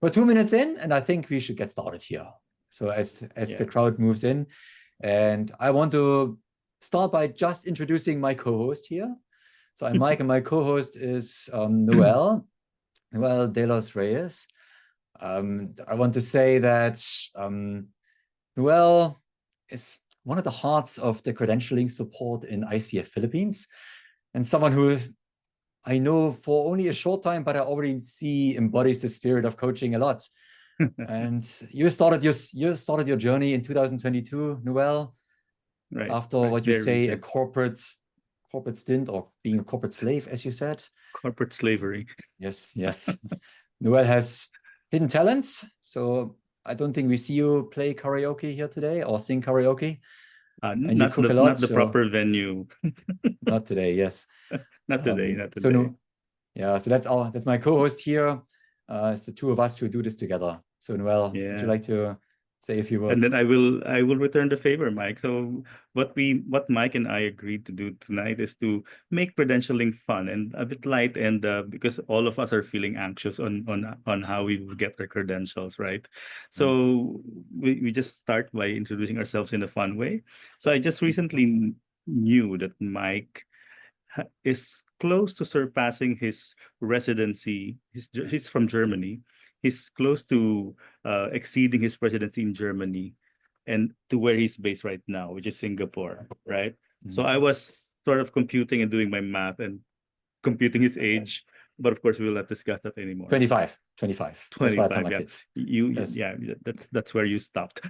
We're 2 minutes in, and I think we should get started here. So as the crowd moves in, and I want to start by just introducing my co-host here. So I'm Mike, and my co-host is Noel de los Reyes. I want to say that Noel is one of the hearts of the credentialing support in ICF Philippines, and someone who I know for only a short time, but I already see embodies the spirit of coaching a lot. And you started your journey in 2022, Noel, right, after what you say a corporate stint, or being a corporate slave, as you said. Corporate slavery. Yes. Noel has hidden talents, so I don't think we see you play karaoke here today or sing karaoke. And you cook a lot. Not the proper venue. Not today, yes. Not today. So that's my co-host here. It's the two of us who do this together. So Noel, would you like to say a few words? And then I will return the favor, Mike. So what Mike and I agreed to do tonight is to make credentialing fun and a bit light, and because all of us are feeling anxious on how we will get our credentials, right? So we just start by introducing ourselves in a fun way. So I just recently knew that Mike is close to surpassing his residency. He's from Germany. He's close to exceeding his residency in Germany and to where he's based right now, which is Singapore, right? So I was sort of computing and doing my math and computing his age, but of course we will not discuss that anymore. 25. 25, yeah. That's where you stopped.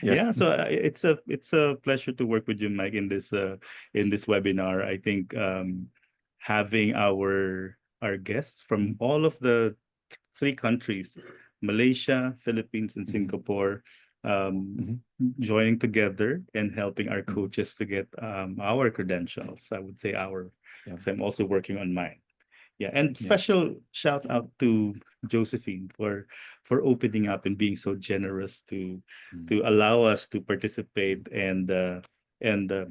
Yeah, so it's a pleasure to work with you, Mike, in this webinar. I think having our guests from all of the 3 countries, Malaysia, Philippines, and Singapore, joining together and helping our coaches to get our credentials. I would say because I'm also working on mine. Yeah, and special shout out to Josephine for opening up and being so generous to allow us to participate and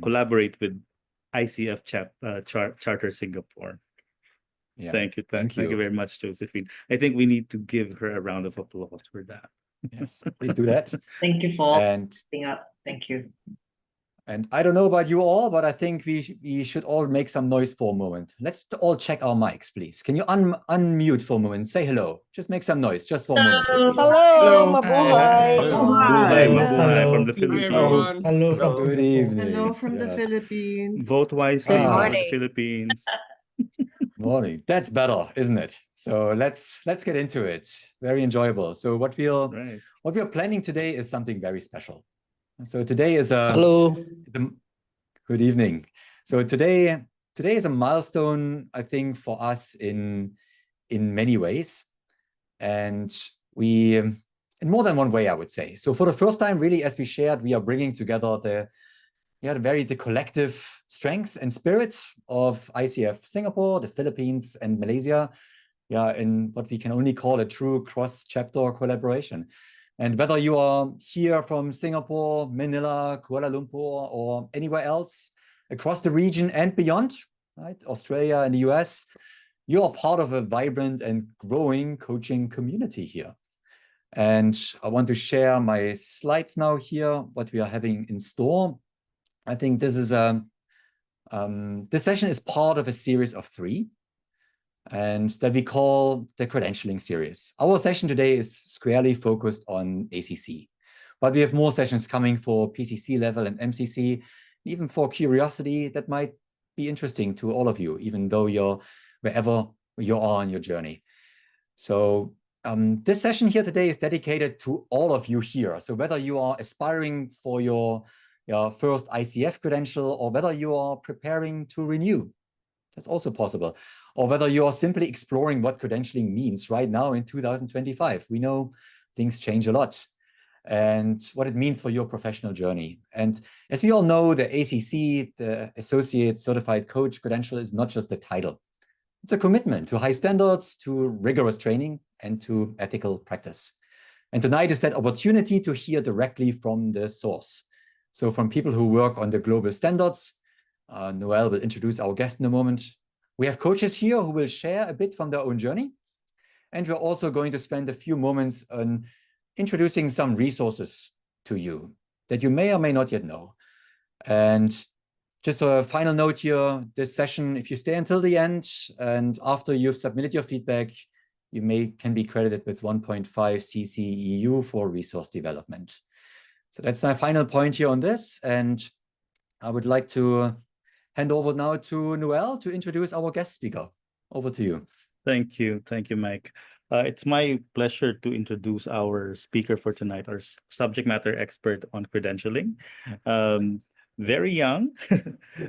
collaborate with ICF Charter Singapore. Yeah. Thank you very much, Josephine. I think we need to give her a round of applause for that. Yes, please do that. Thank you for opening up. Thank you. And I don't know about you all, but I think we should all make some noise for a moment. Let's all check our mics, please. Can you unmute for a moment? Say hello. Just make some noise, just for a moment. Here, hello, mabuhay. Mabuhay from the Philippines. Hello. Good evening. Hello from the Philippines. Vote wisely. The Philippines. Morning. That's better, isn't it? So let's get into it. Very enjoyable. So what we're planning today is something very special. So today is good evening. So today is a milestone, I think, for us in many ways, and in more than one way, I would say. So for the first time, really, as we shared, we are bringing together the collective strengths and spirit of ICF Singapore, the Philippines, and Malaysia, in what we can only call a true cross-chapter collaboration. And whether you are here from Singapore, Manila, Kuala Lumpur, or anywhere else across the region and beyond, right, Australia and the US, you are part of a vibrant and growing coaching community here. And I want to share my slides now here, what we are having in store. I think this is this session is part of a series of 3. And that we call the Credentialing Series. Our session today is squarely focused on ACC, but we have more sessions coming for PCC level and MCC, even for curiosity that might be interesting to all of you, even though you're wherever you are on your journey. So this session here today is dedicated to all of you here. So whether you are aspiring for your first ICF credential, or whether you are preparing to renew, that's also possible. Or whether you are simply exploring what credentialing means right now in 2025. We know things change a lot, and what it means for your professional journey. And as we all know, the ACC, the Associate Certified Coach credential, is not just a title. It's a commitment to high standards, to rigorous training, and to ethical practice. And tonight is that opportunity to hear directly from the source. So from people who work on the global standards. Noel will introduce our guest in a moment. We have coaches here who will share a bit from their own journey. And we're also going to spend a few moments on introducing some resources to you that you may or may not yet know. And just a final note here, this session, if you stay until the end and after you've submitted your feedback, you can be credited with 1.5 CC for resource development. So that's my final point here on this. And I would like to hand over now to Noel to introduce our guest speaker. Over to you. Thank you, Mike. It's my pleasure to introduce our speaker for tonight, our subject matter expert on credentialing. Very young,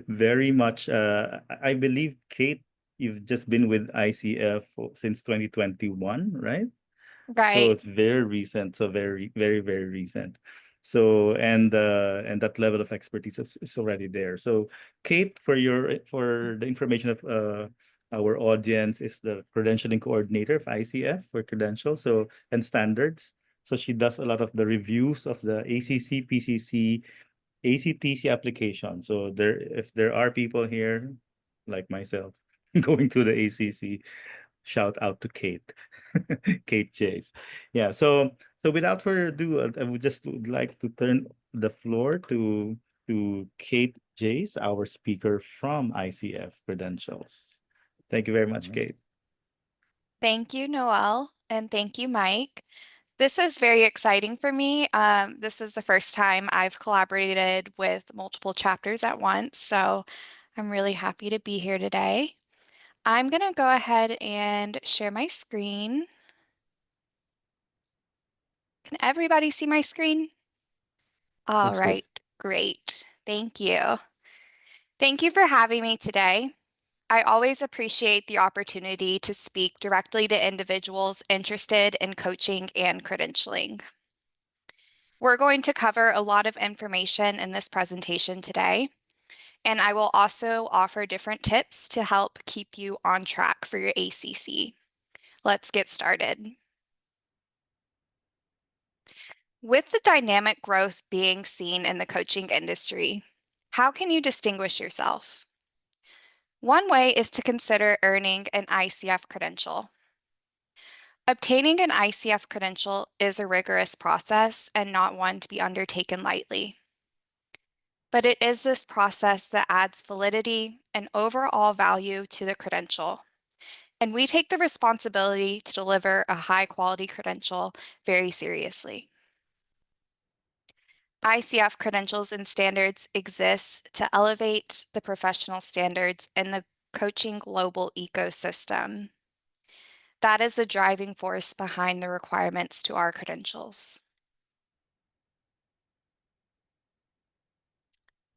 very much, I believe, Kate, you've just been with ICF since 2021, right? Right. So it's very recent, so very, very, very recent. So, and that level of expertise is already there. So Kate, for the information of our audience, is the credentialing coordinator of ICF for credentials and standards. So she does a lot of the reviews of the ACC, PCC, ACTC application. So if there are people here like myself going to the ACC, shout out to Kate, Kate Jace. Yeah. So without further ado, I would like to turn the floor to Kate Jace, our speaker from ICF Credentials. Thank you very much, Kate. Thank you, Noel, and thank you, Mike. This is very exciting for me. This is the first time I've collaborated with multiple chapters at once, so I'm really happy to be here today. I'm going to go ahead and share my screen. Can everybody see my screen? All right, great. Thank you. Thank you for having me today. I always appreciate the opportunity to speak directly to individuals interested in coaching and credentialing. We're going to cover a lot of information in this presentation today, and I will also offer different tips to help keep you on track for your ACC. Let's get started. With the dynamic growth being seen in the coaching industry, how can you distinguish yourself? One way is to consider earning an ICF credential. Obtaining an ICF credential is a rigorous process and not one to be undertaken lightly. But it is this process that adds validity and overall value to the credential. And we take the responsibility to deliver a high-quality credential very seriously. ICF credentials and standards exist to elevate the professional standards in the coaching global ecosystem. That is the driving force behind the requirements to our credentials.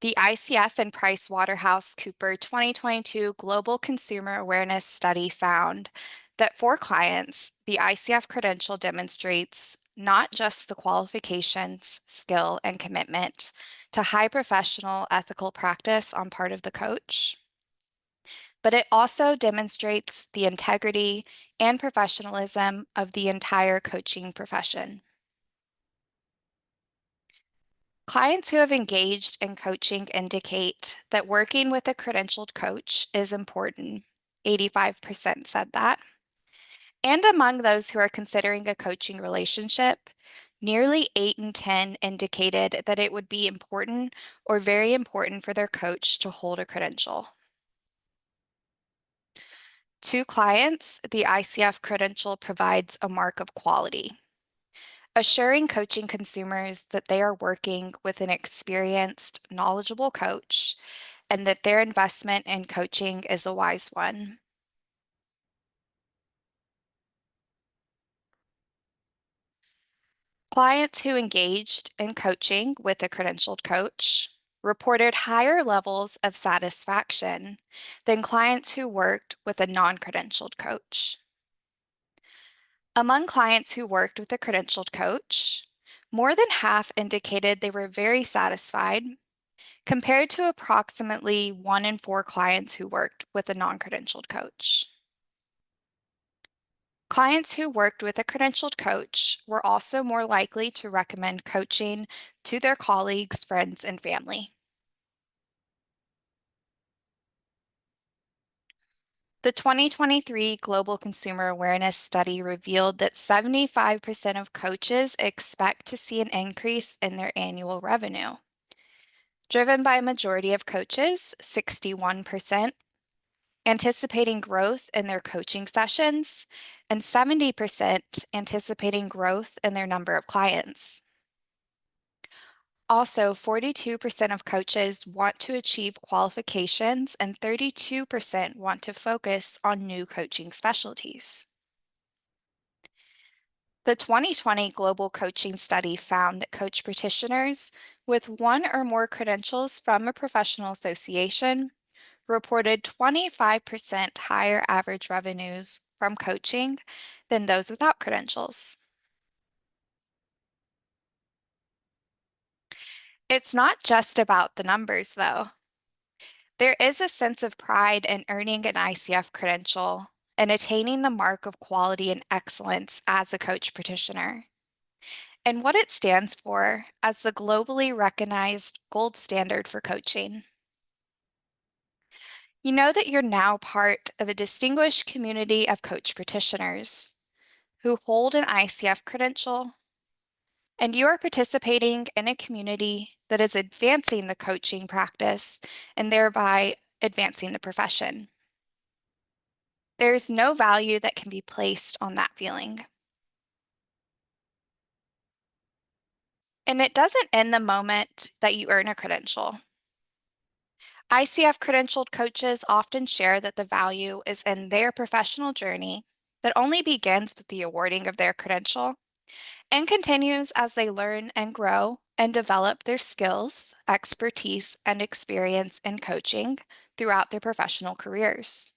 The ICF and PricewaterhouseCoopers 2022 Global Consumer Awareness Study found that for clients, the ICF credential demonstrates not just the qualifications, skill, and commitment to high professional ethical practice on part of the coach, but it also demonstrates the integrity and professionalism of the entire coaching profession. Clients who have engaged in coaching indicate that working with a credentialed coach is important. 85% said that. And among those who are considering a coaching relationship, nearly 8 in 10 indicated that it would be important or very important for their coach to hold a credential. To clients, the ICF credential provides a mark of quality, assuring coaching consumers that they are working with an experienced, knowledgeable coach and that their investment in coaching is a wise one. Clients who engaged in coaching with a credentialed coach reported higher levels of satisfaction than clients who worked with a non-credentialed coach. Among clients who worked with a credentialed coach, more than half indicated they were very satisfied, compared to approximately 1 in 4 clients who worked with a non-credentialed coach. Clients who worked with a credentialed coach were also more likely to recommend coaching to their colleagues, friends, and family. The 2023 Global Consumer Awareness Study revealed that 75% of coaches expect to see an increase in their annual revenue, driven by a majority of coaches, 61%, anticipating growth in their coaching sessions, and 70% anticipating growth in their number of clients. Also, 42% of coaches want to achieve qualifications and 32% want to focus on new coaching specialties. The 2020 Global Coaching Study found that coach practitioners with one or more credentials from a professional association reported 25% higher average revenues from coaching than those without credentials. It's not just about the numbers, though. There is a sense of pride in earning an ICF credential and attaining the mark of quality and excellence as a coach practitioner, and what it stands for as the globally recognized gold standard for coaching. You know that you're now part of a distinguished community of coach practitioners who hold an ICF credential, and you are participating in a community that is advancing the coaching practice and thereby advancing the profession. There's no value that can be placed on that feeling. And it doesn't end the moment that you earn a credential. ICF credentialed coaches often share that the value is in their professional journey that only begins with the awarding of their credential and continues as they learn and grow and develop their skills, expertise, and experience in coaching throughout their professional careers.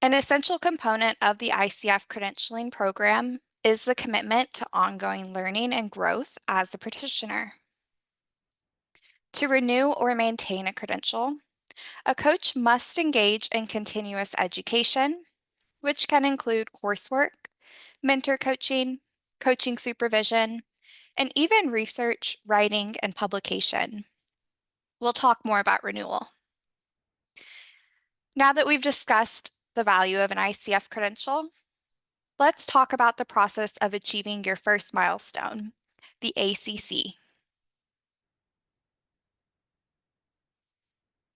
An essential component of the ICF credentialing program is the commitment to ongoing learning and growth as a practitioner. To renew or maintain a credential, a coach must engage in continuous education, which can include coursework, mentor coaching, coaching supervision, and even research, writing, and publication. We'll talk more about renewal. Now that we've discussed the value of an ICF credential, let's talk about the process of achieving your first milestone, the ACC.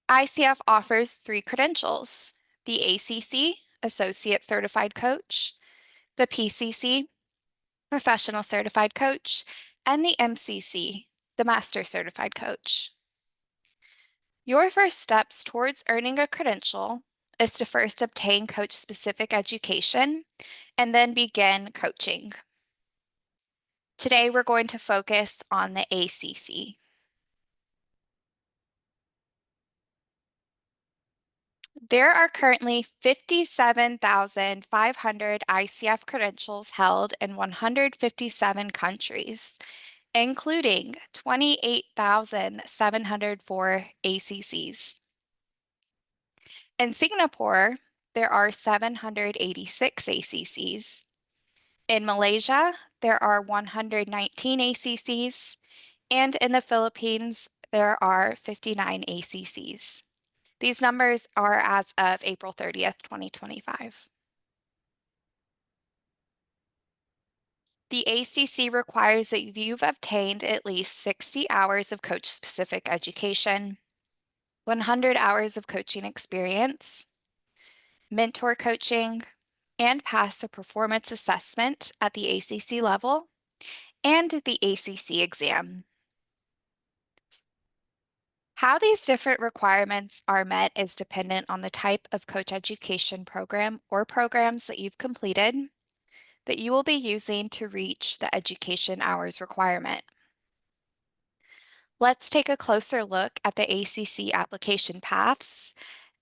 ICF offers 3 credentials: the ACC, Associate Certified Coach, the PCC, Professional Certified Coach, and the MCC, the Master Certified Coach. Your first steps towards earning a credential is to first obtain coach-specific education and then begin coaching. Today, we're going to focus on the ACC. There are currently 57,500 ICF credentials held in 157 countries, including 28,704 ACCs. In Singapore, there are 786 ACCs. In Malaysia, there are 119 ACCs, and in the Philippines, there are 59 ACCs. These numbers are as of April 30th, 2025. The ACC requires that you've obtained at least 60 hours of coach-specific education, 100 hours of coaching experience, mentor coaching, and pass a performance assessment at the ACC level and the ACC exam. How these different requirements are met is dependent on the type of coach education program or programs that you've completed that you will be using to reach the education hours requirement. Let's take a closer look at the ACC application paths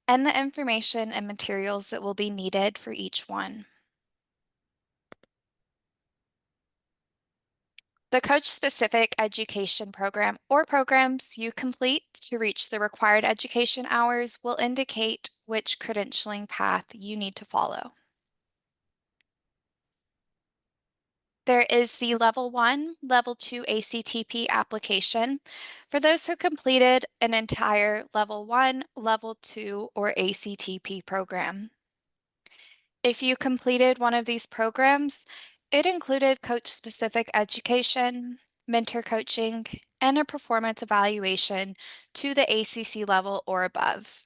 and the information and materials that will be needed for each one. The coach-specific education program or programs you complete to reach the required education hours will indicate which credentialing path you need to follow. There is the Level 1, Level 2 ACTP application for those who completed an entire Level 1, Level 2, or ACTP program. If you completed one of these programs, it included coach-specific education, mentor coaching, and a performance evaluation to the ACC level or above.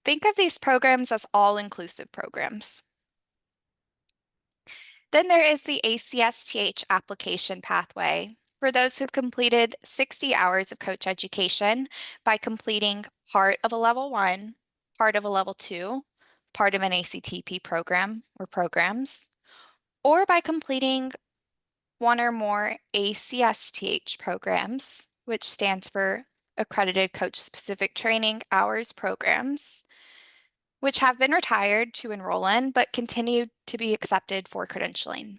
Think of these programs as all-inclusive programs. Then there is the ACSTH application pathway for those who've completed 60 hours of coach education by completing part of a Level 1, part of a Level 2, part of an ACTP program or programs, or by completing one or more ACSTH programs, which stands for Accredited Coach Specific Training Hours Programs, which have been retired to enroll in, but continue to be accepted for credentialing.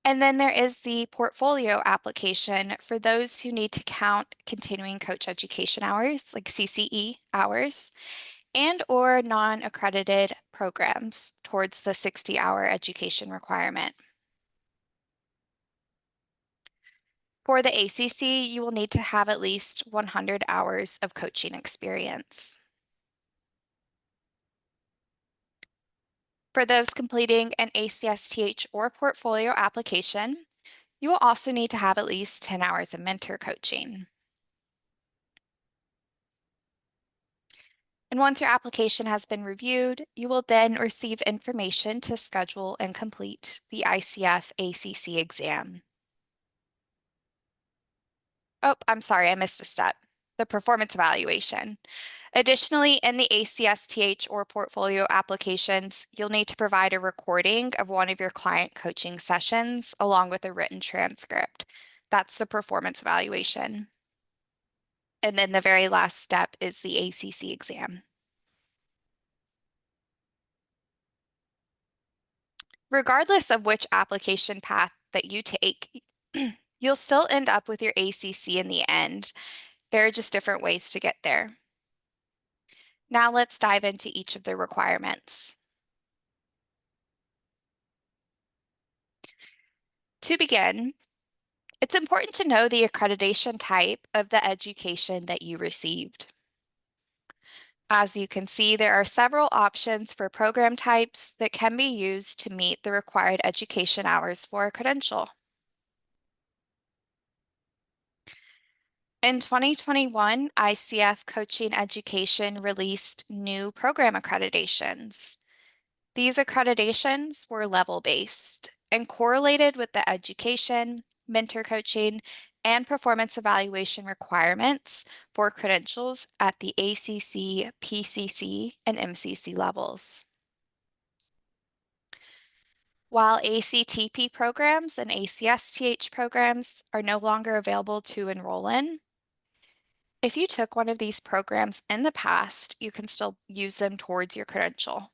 And then there is the portfolio application for those who need to count continuing coach education hours, like CCE hours, and or non-accredited programs towards the 60-hour education requirement. For the ACC, you will need to have at least 100 hours of coaching experience. For those completing an ACSTH or portfolio application, you will also need to have at least 10 hours of mentor coaching. And once your application has been reviewed, you will then receive information to schedule and complete the ICF ACC exam. Oh, I'm sorry, I missed a step. The performance evaluation. Additionally, in the ACSTH or portfolio applications, you'll need to provide a recording of one of your client coaching sessions along with a written transcript. That's the performance evaluation. And then the very last step is the ACC exam. Regardless of which application path that you take, you'll still end up with your ACC in the end. There are just different ways to get there. Now let's dive into each of the requirements. To begin, it's important to know the accreditation type of the education that you received. As you can see, there are several options for program types that can be used to meet the required education hours for a credential. In 2021, ICF Coaching Education released new program accreditations. These accreditations were level-based and correlated with the education, mentor coaching, and performance evaluation requirements for credentials at the ACC, PCC, and MCC levels. While ACTP programs and ACSTH programs are no longer available to enroll in, if you took one of these programs in the past, you can still use them towards your credential.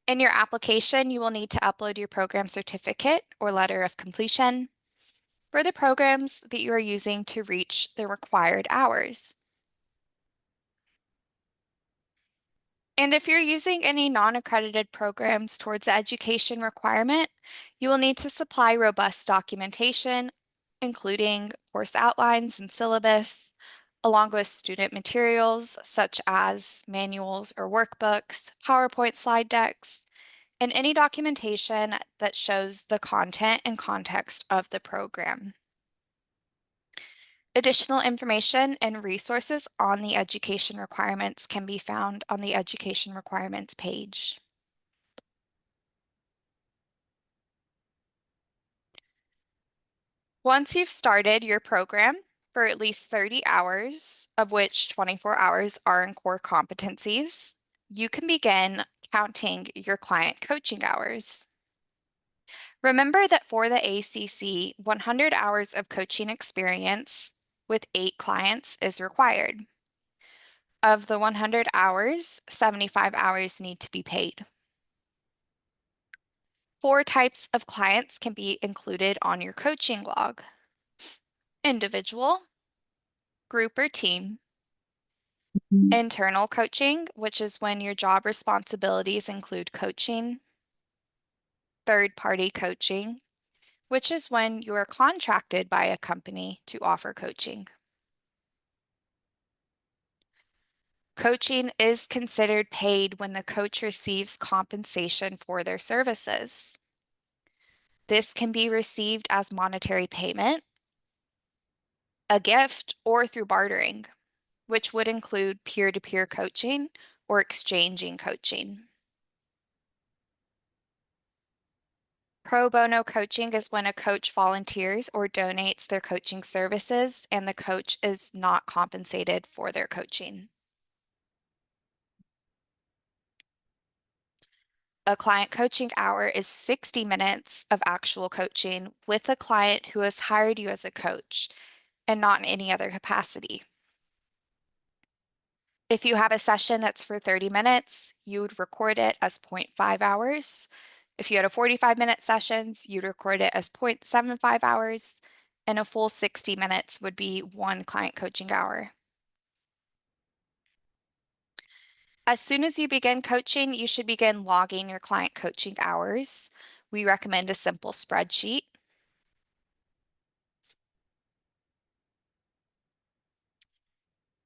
In your application, you will need to upload your program certificate or letter of completion for the programs that you are using to reach the required hours. And if you're using any non-accredited programs towards the education requirement, you will need to supply robust documentation, including course outlines and syllabus, along with student materials such as manuals or workbooks, PowerPoint slide decks, and any documentation that shows the content and context of the program. Additional information and resources on the education requirements can be found on the education requirements page. Once you've started your program for at least 30 hours, of which 24 hours are in core competencies, you can begin counting your client coaching hours. Remember that for the ACC, 100 hours of coaching experience with 8 clients is required. Of the 100 hours, 75 hours need to be paid. 4 types of clients can be included on your coaching log: individual, group or team, Internal coaching, which is when your job responsibilities include coaching. Third-party coaching, which is when you are contracted by a company to offer coaching. Coaching is considered paid when the coach receives compensation for their services. This can be received as monetary payment, a gift, or through bartering, which would include peer-to-peer coaching or exchanging coaching. Pro bono coaching is when a coach volunteers or donates their coaching services and the coach is not compensated for their coaching. A client coaching hour is 60 minutes of actual coaching with a client who has hired you as a coach and not in any other capacity. If you have a session that's for 30 minutes, you would record it as 0.5 hours. If you had a 45-minute sessions, you'd record it as 0.75 hours, and a full 60 minutes would be 1 client coaching hour. As soon as you begin coaching, you should begin logging your client coaching hours. We recommend a simple spreadsheet.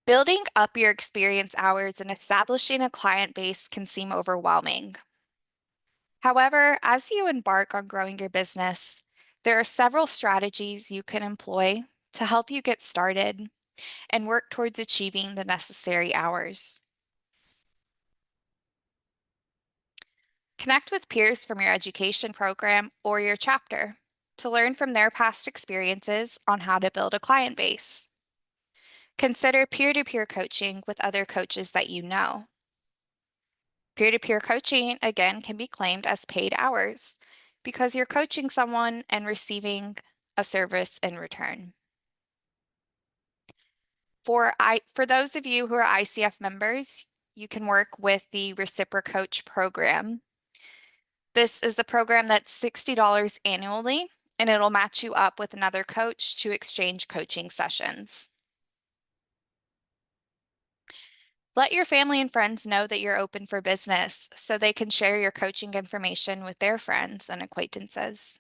Building up your experience hours and establishing a client base can seem overwhelming. However, as you embark on growing your business, there are several strategies you can employ to help you get started and work towards achieving the necessary hours. Connect with peers from your education program or your chapter to learn from their past experiences on how to build a client base. Consider peer-to-peer coaching with other coaches that you know. Peer-to-peer coaching, again, can be claimed as paid hours because you're coaching someone and receiving a service in return. For those of you who are ICF members, you can work with the Reciprocoach program. This is a program that's $60 annually, and it'll match you up with another coach to exchange coaching sessions. Let your family and friends know that you're open for business so they can share your coaching information with their friends and acquaintances.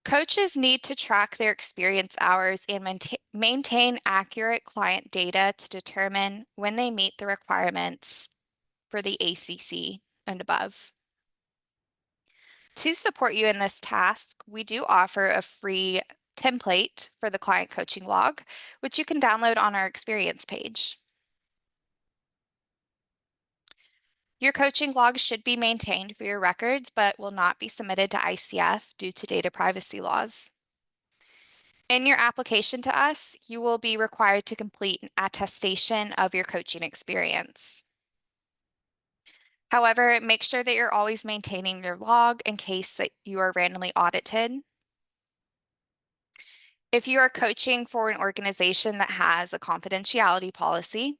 Coaches need to track their experience hours and maintain accurate client data to determine when they meet the requirements for the ACC and above. To support you in this task, we do offer a free template for the client coaching log, which you can download on our experience page. Your coaching log should be maintained for your records, but will not be submitted to ICF due to data privacy laws. In your application to us, you will be required to complete an attestation of your coaching experience. However, make sure that you're always maintaining your log in case that you are randomly audited. If you are coaching for an organization that has a confidentiality policy,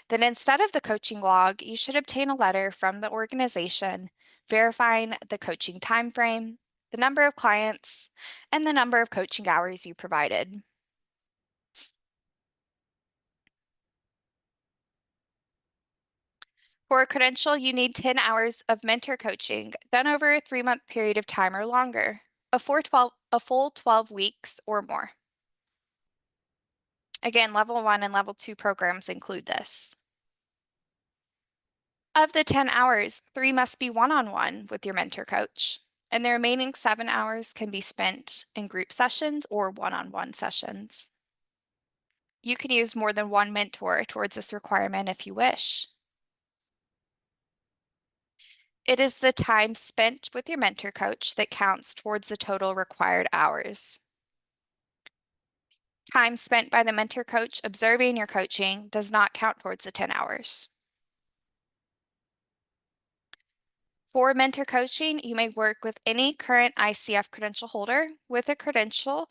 then instead of the coaching log, you should obtain a letter from the organization verifying the coaching timeframe, the number of clients, and the number of coaching hours you provided. For a credential, you need 10 hours of mentor coaching done over a 3-month period of time or longer, a full 12 weeks or more. Again, level 1 and level 2 programs include this. Of the 10 hours, 3 must be one-on-one with your mentor coach, and the remaining 7 hours can be spent in group sessions or one-on-one sessions. You can use more than one mentor towards this requirement if you wish. It is the time spent with your mentor coach that counts towards the total required hours. Time spent by the mentor coach observing your coaching does not count towards the 10 hours. For mentor coaching, you may work with any current ICF credential holder with a credential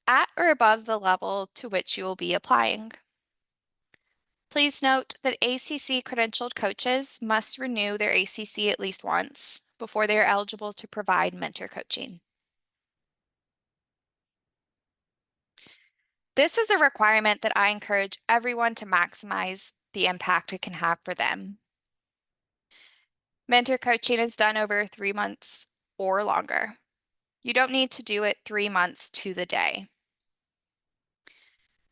at or above the level to which you will be applying. Please note that ACC credentialed coaches must renew their ACC at least once before they are eligible to provide mentor coaching. This is a requirement that I encourage everyone to maximize the impact it can have for them. Mentor coaching is done over 3 months or longer. You don't need to do it 3 months to the day.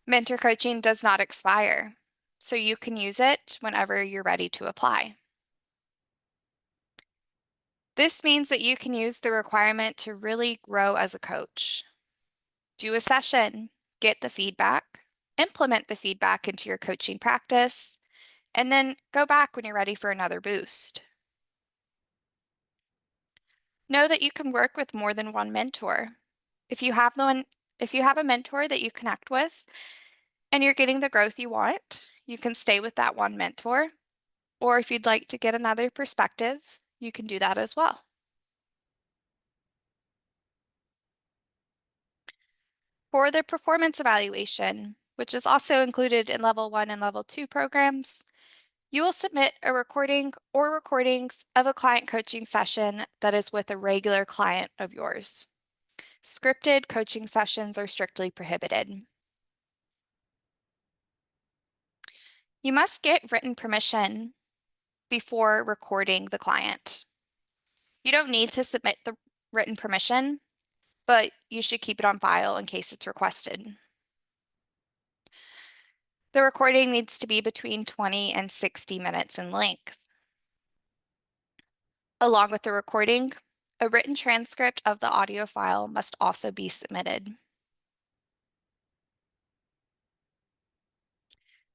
Mentor coaching does not expire, so you can use it whenever you're ready to apply. This means that you can use the requirement to really grow as a coach. Do a session, get the feedback, implement the feedback into your coaching practice, and then go back when you're ready for another boost. Know that you can work with more than one mentor. If you have a mentor that you connect with and you're getting the growth you want, you can stay with that one mentor. Or if you'd like to get another perspective, you can do that as well. For the performance evaluation, which is also included in Level 1 and Level 2 programs, you will submit a recording or recordings of a client coaching session that is with a regular client of yours. Scripted coaching sessions are strictly prohibited. You must get written permission before recording the client. You don't need to submit the written permission, but you should keep it on file in case it's requested. The recording needs to be between 20 and 60 minutes in length. Along with the recording, a written transcript of the audio file must also be submitted.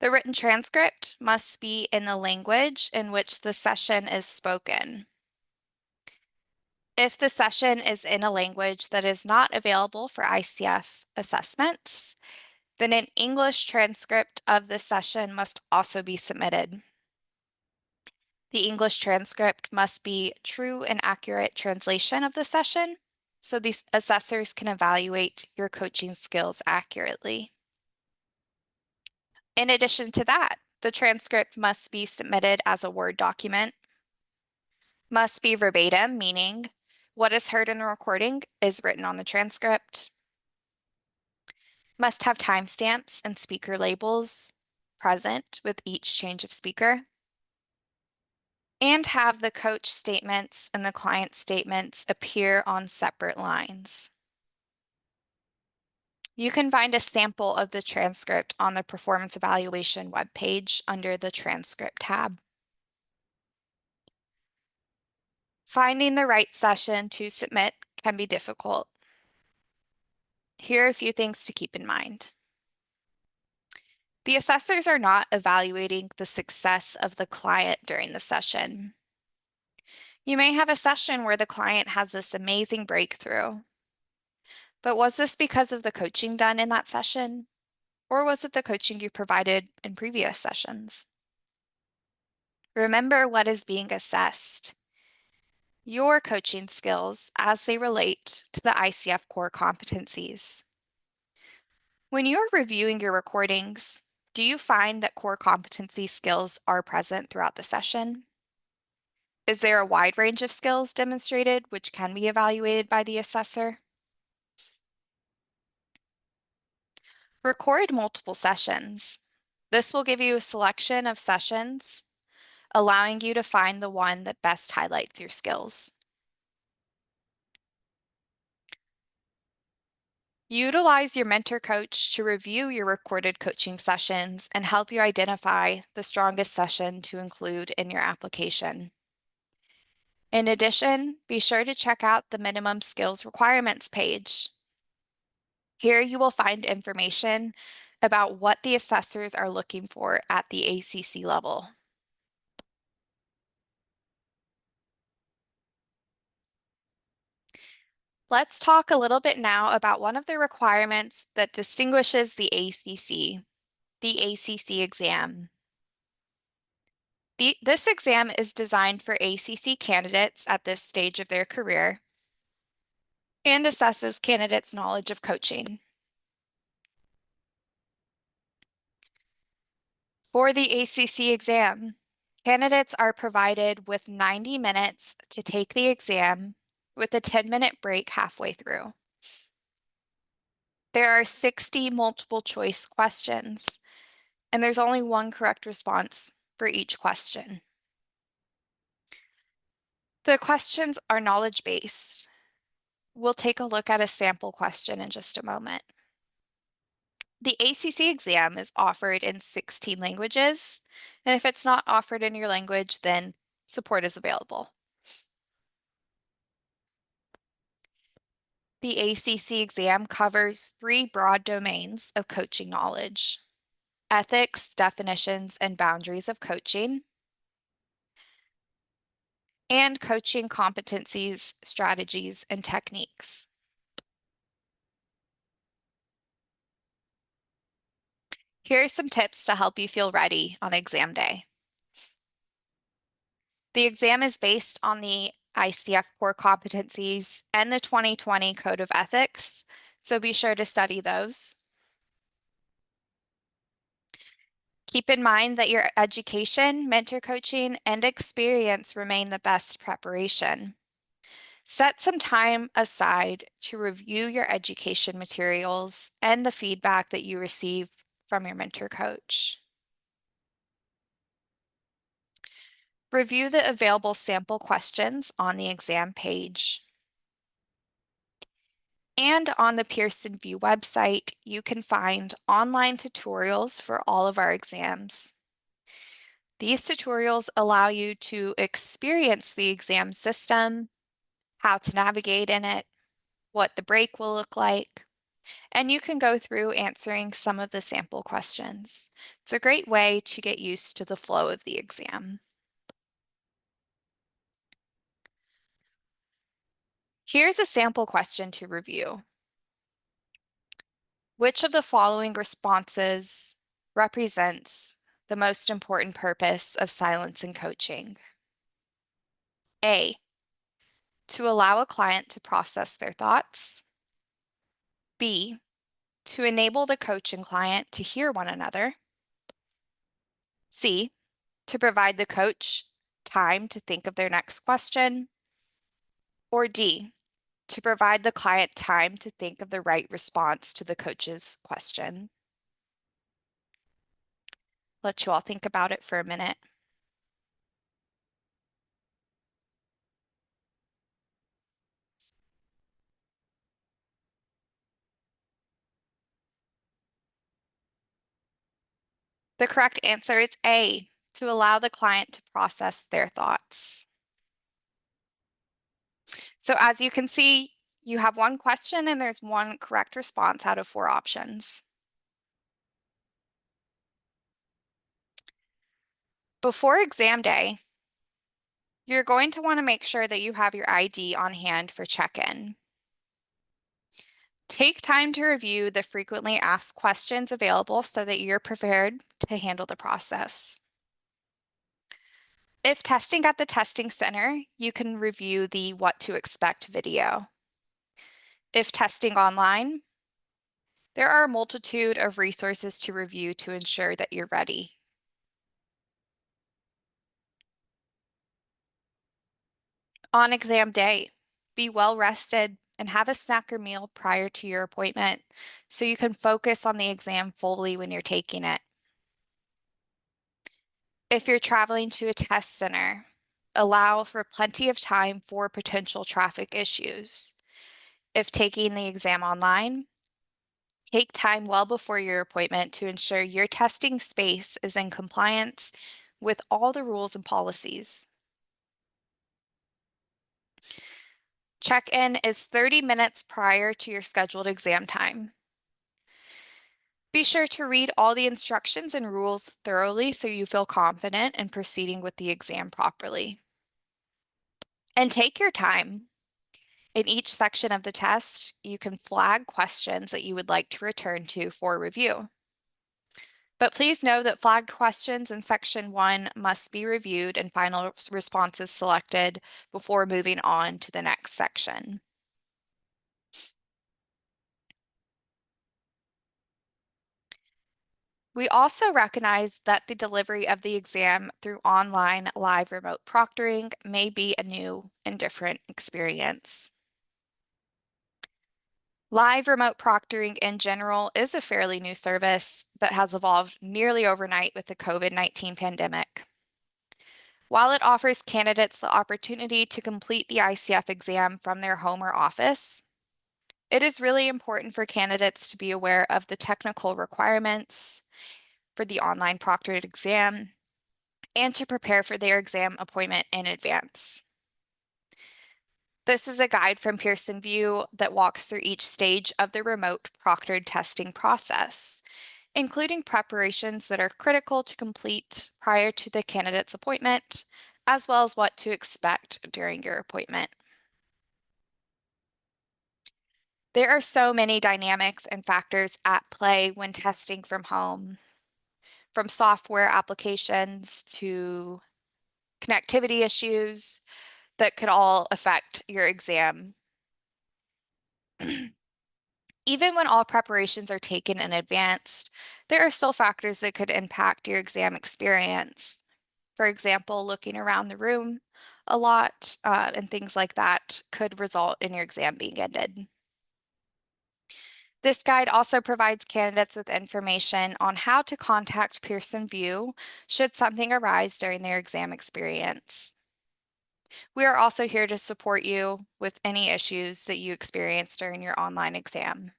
The written transcript must be in the language in which the session is spoken. If the session is in a language that is not available for ICF assessments, then an English transcript of the session must also be submitted. The English transcript must be true and accurate translation of the session, so these assessors can evaluate your coaching skills accurately. In addition to that, the transcript must be submitted as a Word document, must be verbatim, meaning what is heard in the recording is written on the transcript, must have timestamps and speaker labels present with each change of speaker, and have the coach statements and the client statements appear on separate lines. You can find a sample of the transcript on the performance evaluation webpage under the transcript tab. Finding the right session to submit can be difficult. Here are a few things to keep in mind. The assessors are not evaluating the success of the client during the session. You may have a session where the client has this amazing breakthrough. But was this because of the coaching done in that session? Or was it the coaching you provided in previous sessions? Remember what is being assessed. Your coaching skills as they relate to the ICF core competencies. When you're reviewing your recordings, do you find that core competency skills are present throughout the session? Is there a wide range of skills demonstrated which can be evaluated by the assessor? Record multiple sessions. This will give you a selection of sessions, allowing you to find the one that best highlights your skills. Utilize your mentor coach to review your recorded coaching sessions and help you identify the strongest session to include in your application. In addition, be sure to check out the minimum skills requirements page. Here you will find information about what the assessors are looking for at the ACC level. Let's talk a little bit now about one of the requirements that distinguishes the ACC exam. This exam is designed for ACC candidates at this stage of their career and assesses candidates' knowledge of coaching. For the ACC exam, candidates are provided with 90 minutes to take the exam with a 10-minute break halfway through. There are 60 multiple choice questions, and there's only one correct response for each question. The questions are knowledge-based. We'll take a look at a sample question in just a moment. The ACC exam is offered in 16 languages, and if it's not offered in your language, then support is available. The ACC exam covers 3 broad domains of coaching knowledge: ethics, definitions, and boundaries of coaching, and coaching competencies, strategies, and techniques. Here are some tips to help you feel ready on exam day. The exam is based on the ICF core competencies and the 2020 Code of Ethics, so be sure to study those. Keep in mind that your education, mentor coaching, and experience remain the best preparation. Set some time aside to review your education materials and the feedback that you receive from your mentor coach. Review the available sample questions on the exam page. And on the Pearson VUE website, you can find online tutorials for all of our exams. These tutorials allow you to experience the exam system, how to navigate in it, what the break will look like, and you can go through answering some of the sample questions. It's a great way to get used to the flow of the exam. Here's a sample question to review. Which of the following responses represents the most important purpose of silence in coaching? A, to allow a client to process their thoughts. B, to enable the coach and client to hear one another. C, to provide the coach time to think of their next question. Or D, to provide the client time to think of the right response to the coach's question. Let you all think about it for a minute. The correct answer is A, to allow the client to process their thoughts. So as you can see, you have one question and there's one correct response out of 4 options. Before exam day, you're going to want to make sure that you have your ID on hand for check-in. Take time to review the frequently asked questions available so that you're prepared to handle the process. If testing at the testing center, you can review the What to Expect video. If testing online, there are a multitude of resources to review to ensure that you're ready. On exam day, be well rested and have a snack or meal prior to your appointment so you can focus on the exam fully when you're taking it. If you're traveling to a test center, allow for plenty of time for potential traffic issues. If taking the exam online, take time well before your appointment to ensure your testing space is in compliance with all the rules and policies. Check-in is 30 minutes prior to your scheduled exam time. Be sure to read all the instructions and rules thoroughly so you feel confident in proceeding with the exam properly. And take your time. In each section of the test, you can flag questions that you would like to return to for review. But please know that flagged questions in section 1 must be reviewed and final responses selected before moving on to the next section. We also recognize that the delivery of the exam through online live remote proctoring may be a new and different experience. Live remote proctoring in general is a fairly new service that has evolved nearly overnight with the COVID-19 pandemic. While it offers candidates the opportunity to complete the ICF exam from their home or office, it is really important for candidates to be aware of the technical requirements for the online proctored exam and to prepare for their exam appointment in advance. This is a guide from Pearson VUE that walks through each stage of the remote proctored testing process, including preparations that are critical to complete prior to the candidate's appointment, as well as what to expect during your appointment. There are so many dynamics and factors at play when testing from home, from software applications to connectivity issues that could all affect your exam. Even when all preparations are taken in advance, there are still factors that could impact your exam experience. For example, looking around the room a lot and things like that could result in your exam being ended. This guide also provides candidates with information on how to contact Pearson VUE should something arise during their exam experience. We are also here to support you with any issues that you experience during your online exam.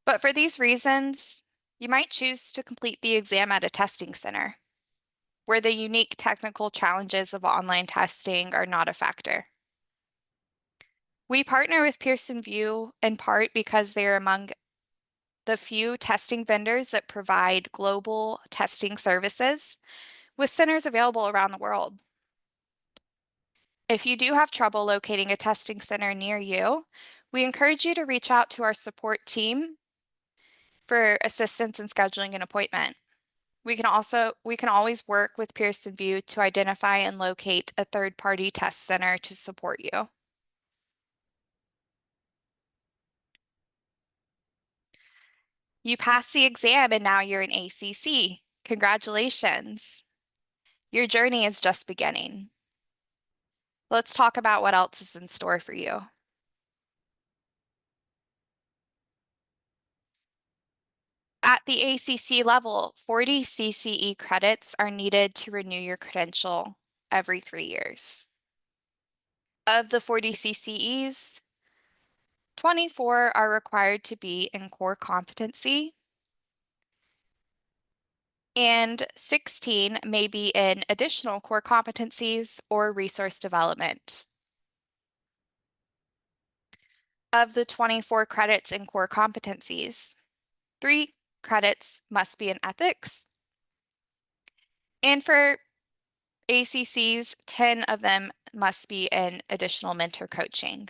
But for these reasons, you might choose to complete the exam at a testing center, where the unique technical challenges of online testing are not a factor. We partner with Pearson VUE in part because they are among the few testing vendors that provide global testing services with centers available around the world. If you do have trouble locating a testing center near you, we encourage you to reach out to our support team for assistance in scheduling an appointment. We can always work with Pearson VUE to identify and locate a third-party test center to support you. You passed the exam and now you're an ACC. Congratulations. Your journey is just beginning. Let's talk about what else is in store for you. At the ACC level, 40 CCE credits are needed to renew your credential every 3 years. Of the 40 CCEs, 24 are required to be in core competency, and 16 may be in additional core competencies or resource development. Of the 24 credits in core competencies, 3 credits must be in ethics, and for ACCs, 10 of them must be in additional mentor coaching.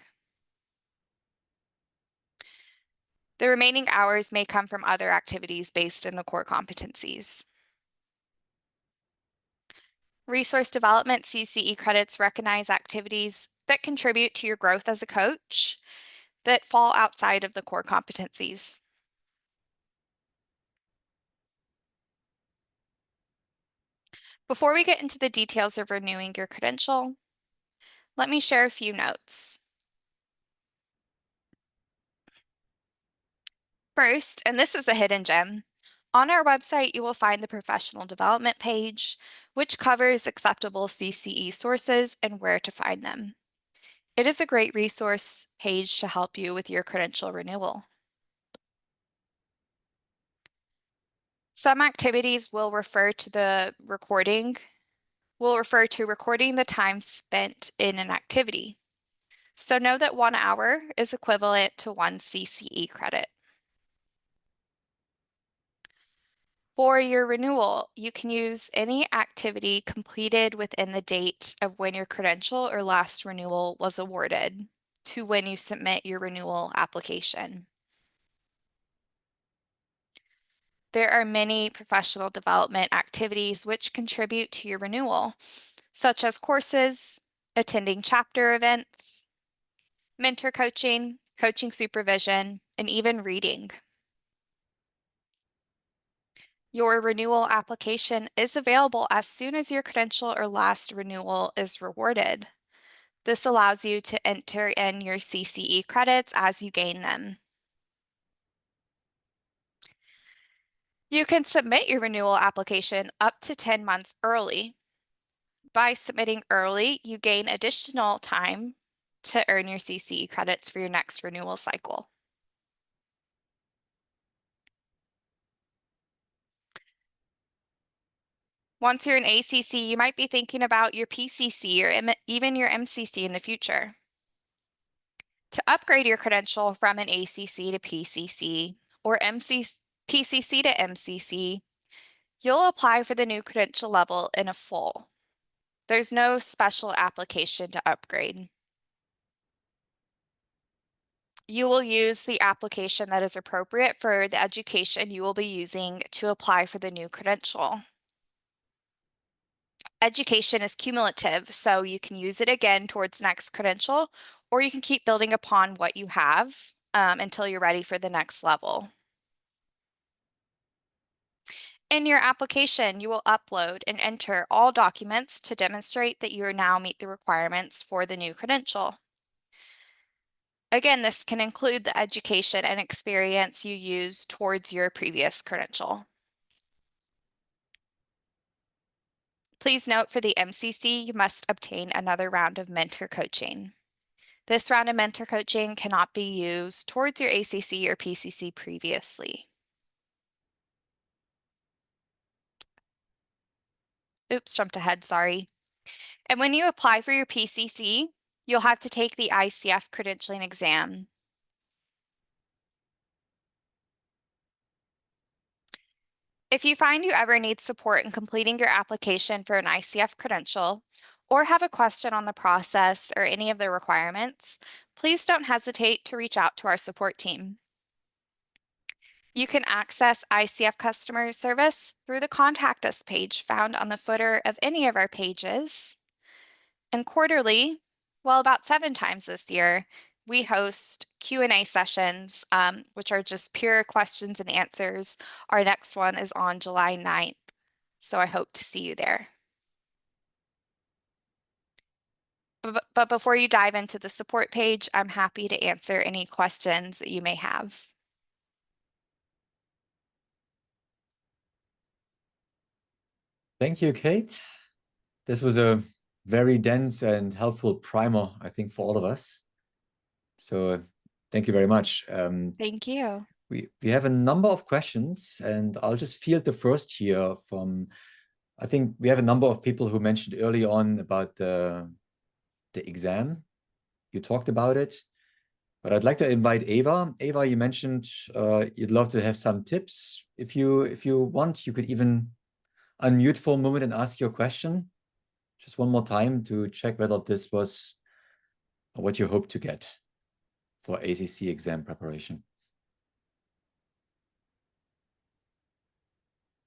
The remaining hours may come from other activities based in the core competencies. Resource development CCE credits recognize activities that contribute to your growth as a coach that fall outside of the core competencies. Before we get into the details of renewing your credential, let me share a few notes. First, and this is a hidden gem, on our website you will find the professional development page, which covers acceptable CCE sources and where to find them. It is a great resource page to help you with your credential renewal. Some activities will refer to recording the time spent in an activity. So know that 1 hour is equivalent to 1 CCE credit. For your renewal, you can use any activity completed within the date of when your credential or last renewal was awarded to when you submit your renewal application. There are many professional development activities which contribute to your renewal, such as courses, attending chapter events, mentor coaching, coaching supervision, and even reading. Your renewal application is available as soon as your credential or last renewal is rewarded. This allows you to enter in your CCE credits as you gain them. You can submit your renewal application up to 10 months early. By submitting early, you gain additional time to earn your CCE credits for your next renewal cycle. Once you're in ACC, you might be thinking about your PCC or even your MCC in the future. To upgrade your credential from an ACC to PCC or PCC to MCC, you'll apply for the new credential level in a full. There's no special application to upgrade. You will use the application that is appropriate for the education you will be using to apply for the new credential. Education is cumulative, so you can use it again towards next credential, or you can keep building upon what you have until you're ready for the next level. In your application, you will upload and enter all documents to demonstrate that you now meet the requirements for the new credential. Again, this can include the education and experience you used towards your previous credential. Please note for the MCC, you must obtain another round of mentor coaching. This round of mentor coaching cannot be used towards your ACC or PCC previously. Oops, jumped ahead, sorry. And when you apply for your PCC, you'll have to take the ICF credentialing exam. If you find you ever need support in completing your application for an ICF credential, or have a question on the process or any of the requirements, please don't hesitate to reach out to our support team. You can access ICF customer service through the Contact Us page found on the footer of any of our pages. And quarterly, well, about 7 times this year, we host Q&A sessions, which are just pure questions and answers. Our next one is on July 9th, so I hope to see you there. But before you dive into the support page, I'm happy to answer any questions that you may have. Thank you, Kate. This was a very dense and helpful primer, I think, for all of us. So thank you very much. Thank you. We have a number of questions, and I'll just field the first here from, I think we have a number of people who mentioned early on about the exam. You talked about it, but I'd like to invite Ava. Ava, you mentioned you'd love to have some tips. If you want, you could even unmute for a moment and ask your question. Just one more time to check whether this was what you hope to get for ACC exam preparation.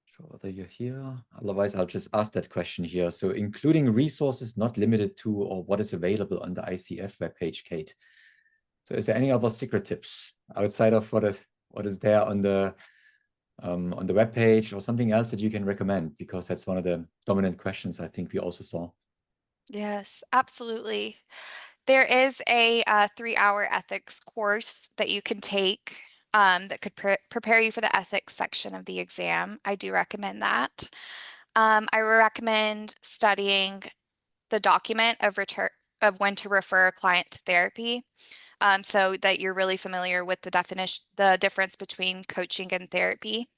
Sure whether you're here. Otherwise, I'll just ask that question here. So including resources not limited to or what is available on the ICF webpage, Kate. So is there any other secret tips outside of what is there on the webpage, or something else that you can recommend? Because that's one of the dominant questions I think we also saw. Yes, absolutely. There is a 3-hour ethics course that you can take that could prepare you for the ethics section of the exam. I do recommend that. I recommend studying the document of when to refer a client to therapy, so that you're really familiar with the difference between coaching and therapy,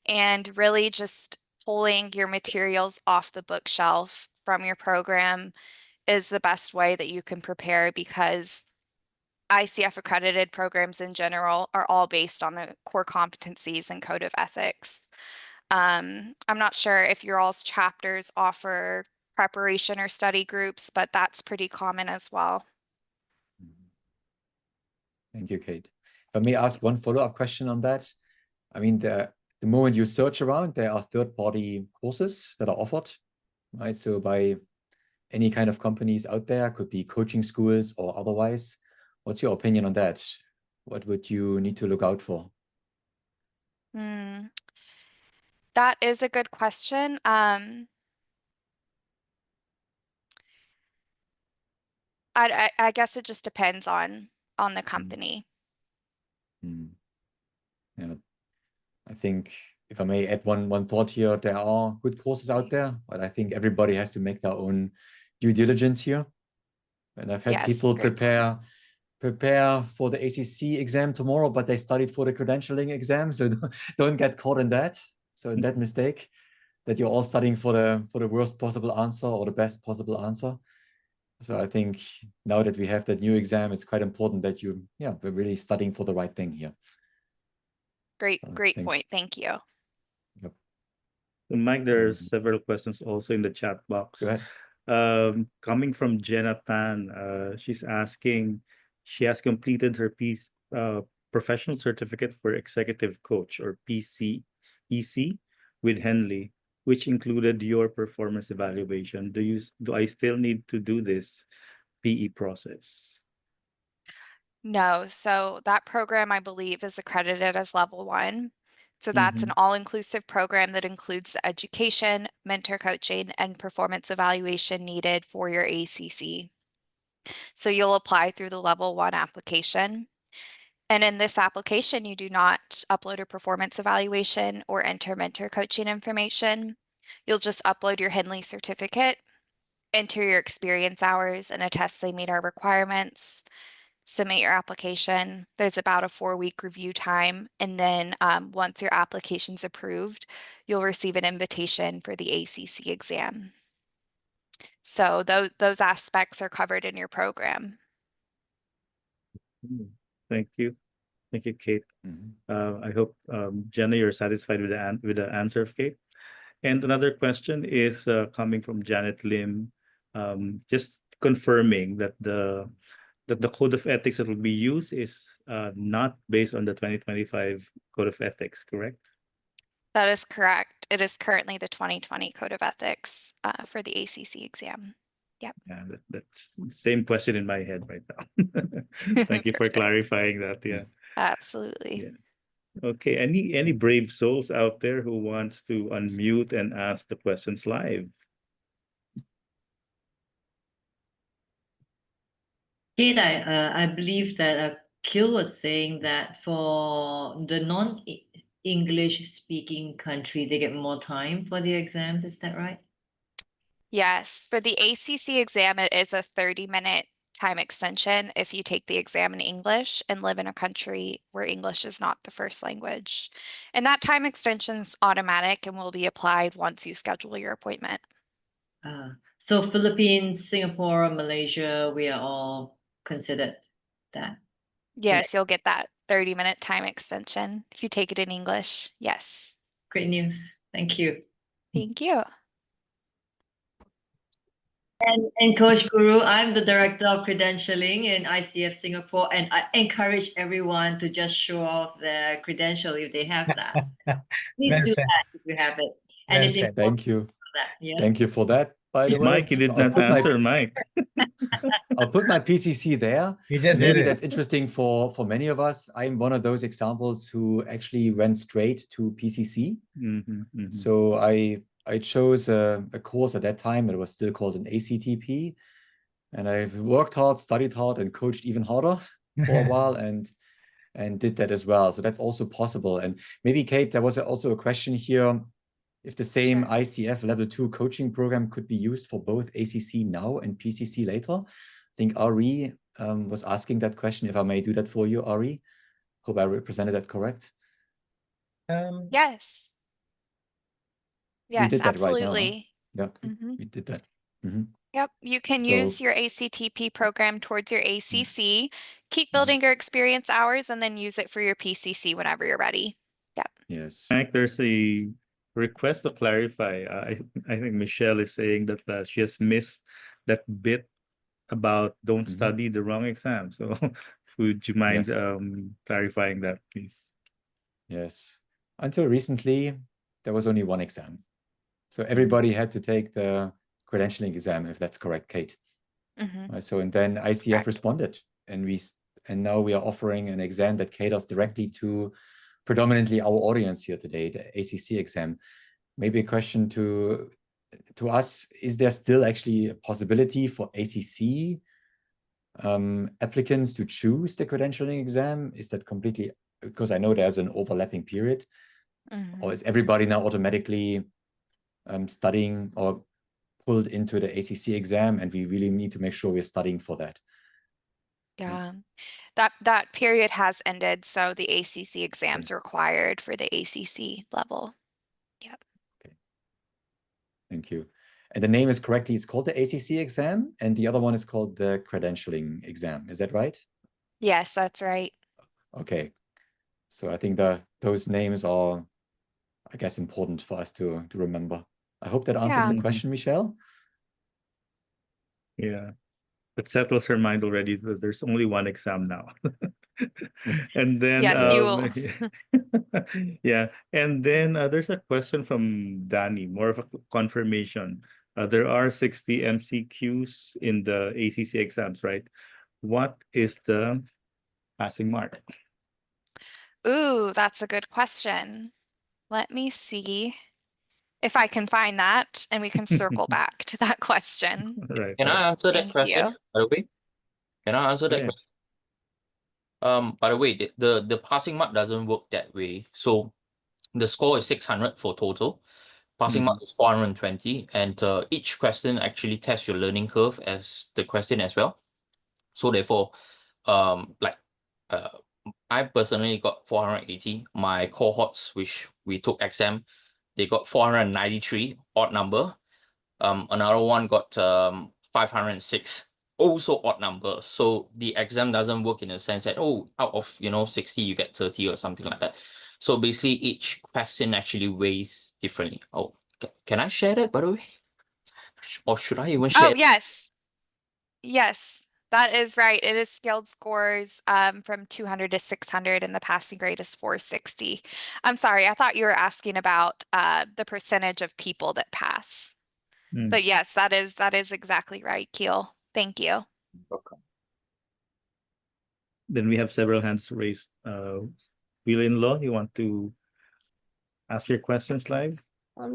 and really just pulling your materials off the bookshelf from your program is the best way that you can prepare, because ICF accredited programs in general are all based on the core competencies and code of ethics. I'm not sure if your all's chapters offer preparation or study groups, but that's pretty common as well. Thank you, Kate. If I may ask one follow-up question on that. I mean, the moment you search around, there are third-party courses that are offered, right? So by any kind of companies out there, could be coaching schools or otherwise. What's your opinion on that? What would you need to look out for? That is a good question. I guess it just depends on the company. Yeah, I think if I may add one thought here, there are good courses out there, but I think everybody has to make their own due diligence here. And I've had people prepare for the ACC exam tomorrow, but they studied for the credentialing exam, so don't get caught in that. So in that mistake, that you're all studying for the worst possible answer or the best possible answer. So I think now that we have that new exam, it's quite important that we're really studying for the right thing here. Great point. Thank you. Yep. So Mike, there are several questions also in the chat box. Go ahead. Coming from Jenna Tan, she has completed her professional certificate for executive coach, or PCEC, with Henley, which included your performance evaluation. Do I still need to do this PE process? No, so that program, I believe, is accredited as level 1. So that's an all-inclusive program that includes the education, mentor coaching, and performance evaluation needed for your ACC. So you'll apply through the level 1 application. And in this application, you do not upload a performance evaluation or enter mentor coaching information. You'll just upload your Henley certificate, enter your experience hours, and attest they meet our requirements. Submit your application. There's about a 4-week review time. And then once your application's approved, you'll receive an invitation for the ACC exam. So those aspects are covered in your program. Thank you. Thank you, Kate. I hope, Jenna, you're satisfied with the answer of Kate. And another question is coming from Janet Lim, just confirming that the code of ethics that will be used is not based on the 2025 code of ethics, correct? That is correct. It is currently the 2020 code of ethics for the ACC exam. Yep. Yeah, that's the same question in my head right now. Thank you for clarifying that. Yeah. Absolutely. Yeah. Okay. Any brave souls out there who wants to unmute and ask the questions live? Kate, I believe that Kil was saying that for the non-English speaking country, they get more time for the exams. Is that right? Yes. For the ACC exam, it is a 30-minute time extension if you take the exam in English and live in a country where English is not the first language. And that time extension is automatic and will be applied once you schedule your appointment. So Philippines, Singapore, Malaysia, we are all considered that. Yes, you'll get that 30-minute time extension if you take it in English. Yes. Great news. Thank you. Thank you. And Coach Guru, I'm the Director of Credentialing in ICF Singapore, and I encourage everyone to just show off their credential if they have that. Please do that if you have it. And it's important. Thank you. Yeah. Thank you for that, by the way. Mike, you did not answer, Mike. I'll put my PCC there. Maybe that's interesting for many of us. I'm one of those examples who actually went straight to PCC. So I chose a course at that time. It was still called an ACTP. And I've worked hard, studied hard, and coached even harder for a while and did that as well. So that's also possible. And maybe, Kate, there was also a question here. If the same ICF level 2 coaching program could be used for both ACC now and PCC later. I think Ari was asking that question. If I may do that for you, Ari. Hope I represented that correct. Yes. Yes, we did that absolutely. Right now, huh? Yeah, we did that. Yep, you can use your ACTP program towards your ACC, keep building your experience hours, and then use it for your PCC whenever you're ready. Yep. Yes. Mike, there's a request to clarify. I think Michelle is saying that she has missed that bit about don't study the wrong exam. So would you mind clarifying that, please? Yes. Until recently, there was only one exam. So everybody had to take the credentialing exam, if that's correct, Kate. So and then ICF responded, and now we are offering an exam that caters directly to predominantly our audience here today, the ACC exam. Maybe a question to us: is there still actually a possibility for ACC applicants to choose the credentialing exam? Is that completely, because I know there's an overlapping period, or is everybody now automatically studying or pulled into the ACC exam, and we really need to make sure we're studying for that? Yeah, that period has ended, so the ACC exams are required for the ACC level. Yep. Okay. Thank you. And the name is correctly, it's called the ACC exam, and the other one is called the credentialing exam. Is that right? Yes, that's right. Okay. So I think those names are, I guess, important for us to remember. I hope that answers the question, Michelle. Yeah, that settles her mind already. There's only one exam now. And then yes, yeah, and then there's a question from Danny, more of a confirmation. There are 60 MCQs in the ACC exams, right? What is the passing mark? Ooh, that's a good question. Let me see if I can find that, and we can circle back to that question. Right. Can I answer that question, by the way? Can I answer that question? By the way, the passing mark doesn't work that way. So the score is 600 for total. Passing mark is 420, and each question actually tests your learning curve as the question as well. So therefore, I personally got 480. My cohorts, which we took exam, they got 493, odd number. Another one got 506, also odd number. So the exam doesn't work in the sense that, oh, out of 60 you get 30 or something like that. So basically each question actually weighs differently. Oh, can I share that, by the way? Or should I even share? Oh, yes, that is right. It is scaled scores from 200 to 600, and the passing grade is 460. I'm sorry, I thought you were asking about the percentage of people that pass. But yes, that is exactly right, Keel. Thank you. Okay. Then we have several hands raised. Wheelan Law, you want to ask your questions live?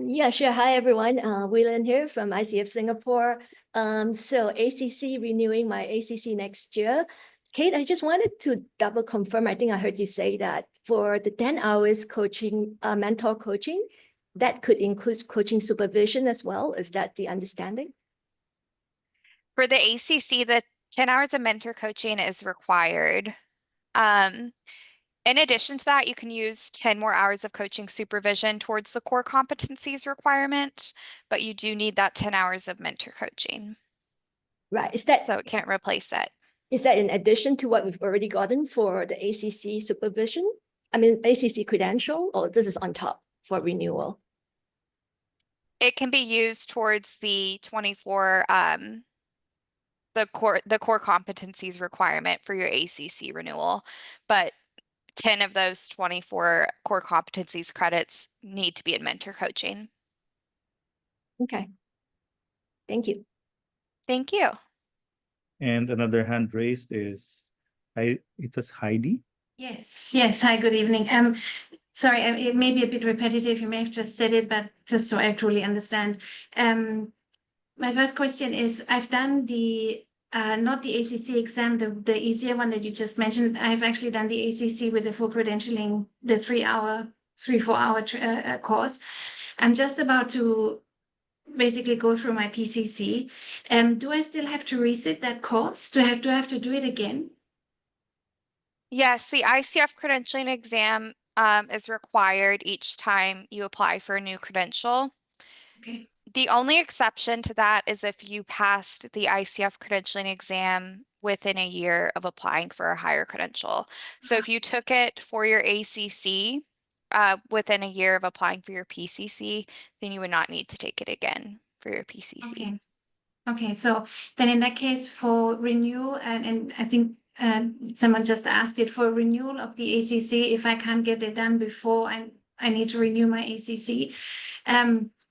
Yeah, sure. Hi, everyone. Wheelan here from ICF Singapore. So ACC renewing my ACC next year. Kate, I just wanted to double confirm. I think I heard you say that for the 10 hours coaching, mentor coaching, that could include coaching supervision as well. Is that the understanding? For the ACC, the 10 hours of mentor coaching is required. In addition to that, you can use 10 more hours of coaching supervision towards the core competencies requirement, but you do need that 10 hours of mentor coaching. Right. Is that so it can't replace it? Is that in addition to what we've already gotten for the ACC supervision? I mean, ACC credential, or this is on top for renewal? It can be used towards the 24 the core competencies requirement for your ACC renewal, but 10 of those 24 core competencies credits need to be in mentor coaching. Okay. Thank you. Thank you. And another hand raised is, it was Heidi. Yes. Hi, good evening. Sorry, it may be a bit repetitive. You may have just said it, but just so I truly understand. My first question is, I've done the not the ACC exam, the easier one that you just mentioned. I've actually done the ACC with the full credentialing, the 4 hour course. I'm just about to basically go through my PCC. Do I still have to resit that course? Do I have to do it again? Yes, the ICF credentialing exam is required each time you apply for a new credential. Okay. The only exception to that is if you passed the ICF credentialing exam within a year of applying for a higher credential. So if you took it for your ACC within a year of applying for your PCC, then you would not need to take it again for your PCC. Okay. So then in that case, for renewal, and I think someone just asked it, for renewal of the ACC, if I can't get it done before I need to renew my ACC,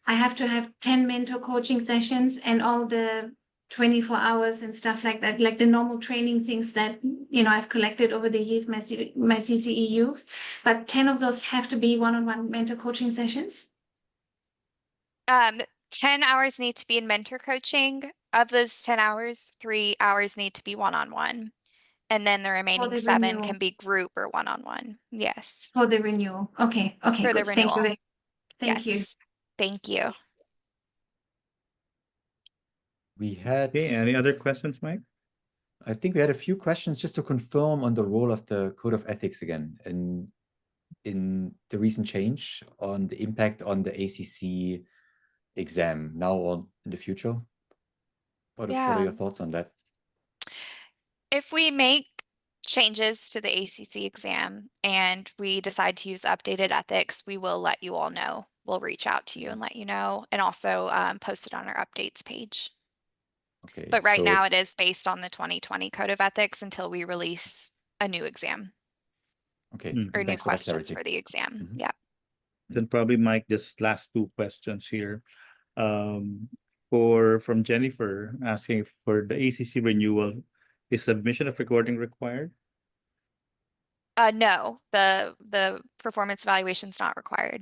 I have to have 10 mentor coaching sessions and all the 24 hours and stuff like that, like the normal training things that, I've collected over the years, my CCEU, but 10 of those have to be one-on-one mentor coaching sessions? 10 hours need to be in mentor coaching. Of those 10 hours, 3 hours need to be one-on-one. And then the remaining 7 renewal. can be group or one-on-one. Yes. For the renewal. Okay. Okay, For good. the Thank you. renewal. Thank you. Yes. Thank you. We had... Okay, any other questions, Mike? I think we had a few questions just to confirm on the role of the Code of Ethics again in the recent change on the impact on the ACC exam now or in the future. What are your thoughts on that? If we make changes to the ACC exam and we decide to use updated ethics, we will let you all know. We'll reach out to you and let you know, and also post it on our updates page. Okay. But right now it is based on the 2020 Code of Ethics until we release a new exam. Okay. Or new questions for the exam. Yeah. Then probably, Mike, just last 2 questions here. From Jennifer asking for the ACC renewal, is submission of recording required? No, the performance evaluation is not required.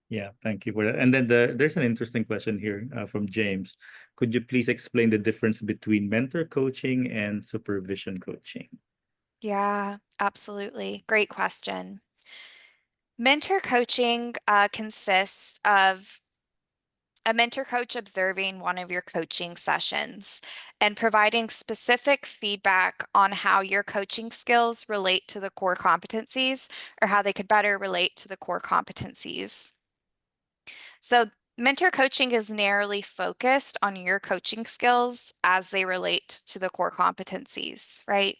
Yeah, thank you for that. And then there's an interesting question here from James. Could you please explain the difference between mentor coaching and supervision coaching? Yeah, absolutely. Great question. Mentor coaching consists of a mentor coach observing one of your coaching sessions and providing specific feedback on how your coaching skills relate to the core competencies or how they could better relate to the core competencies. So mentor coaching is narrowly focused on your coaching skills as they relate to the core competencies, right?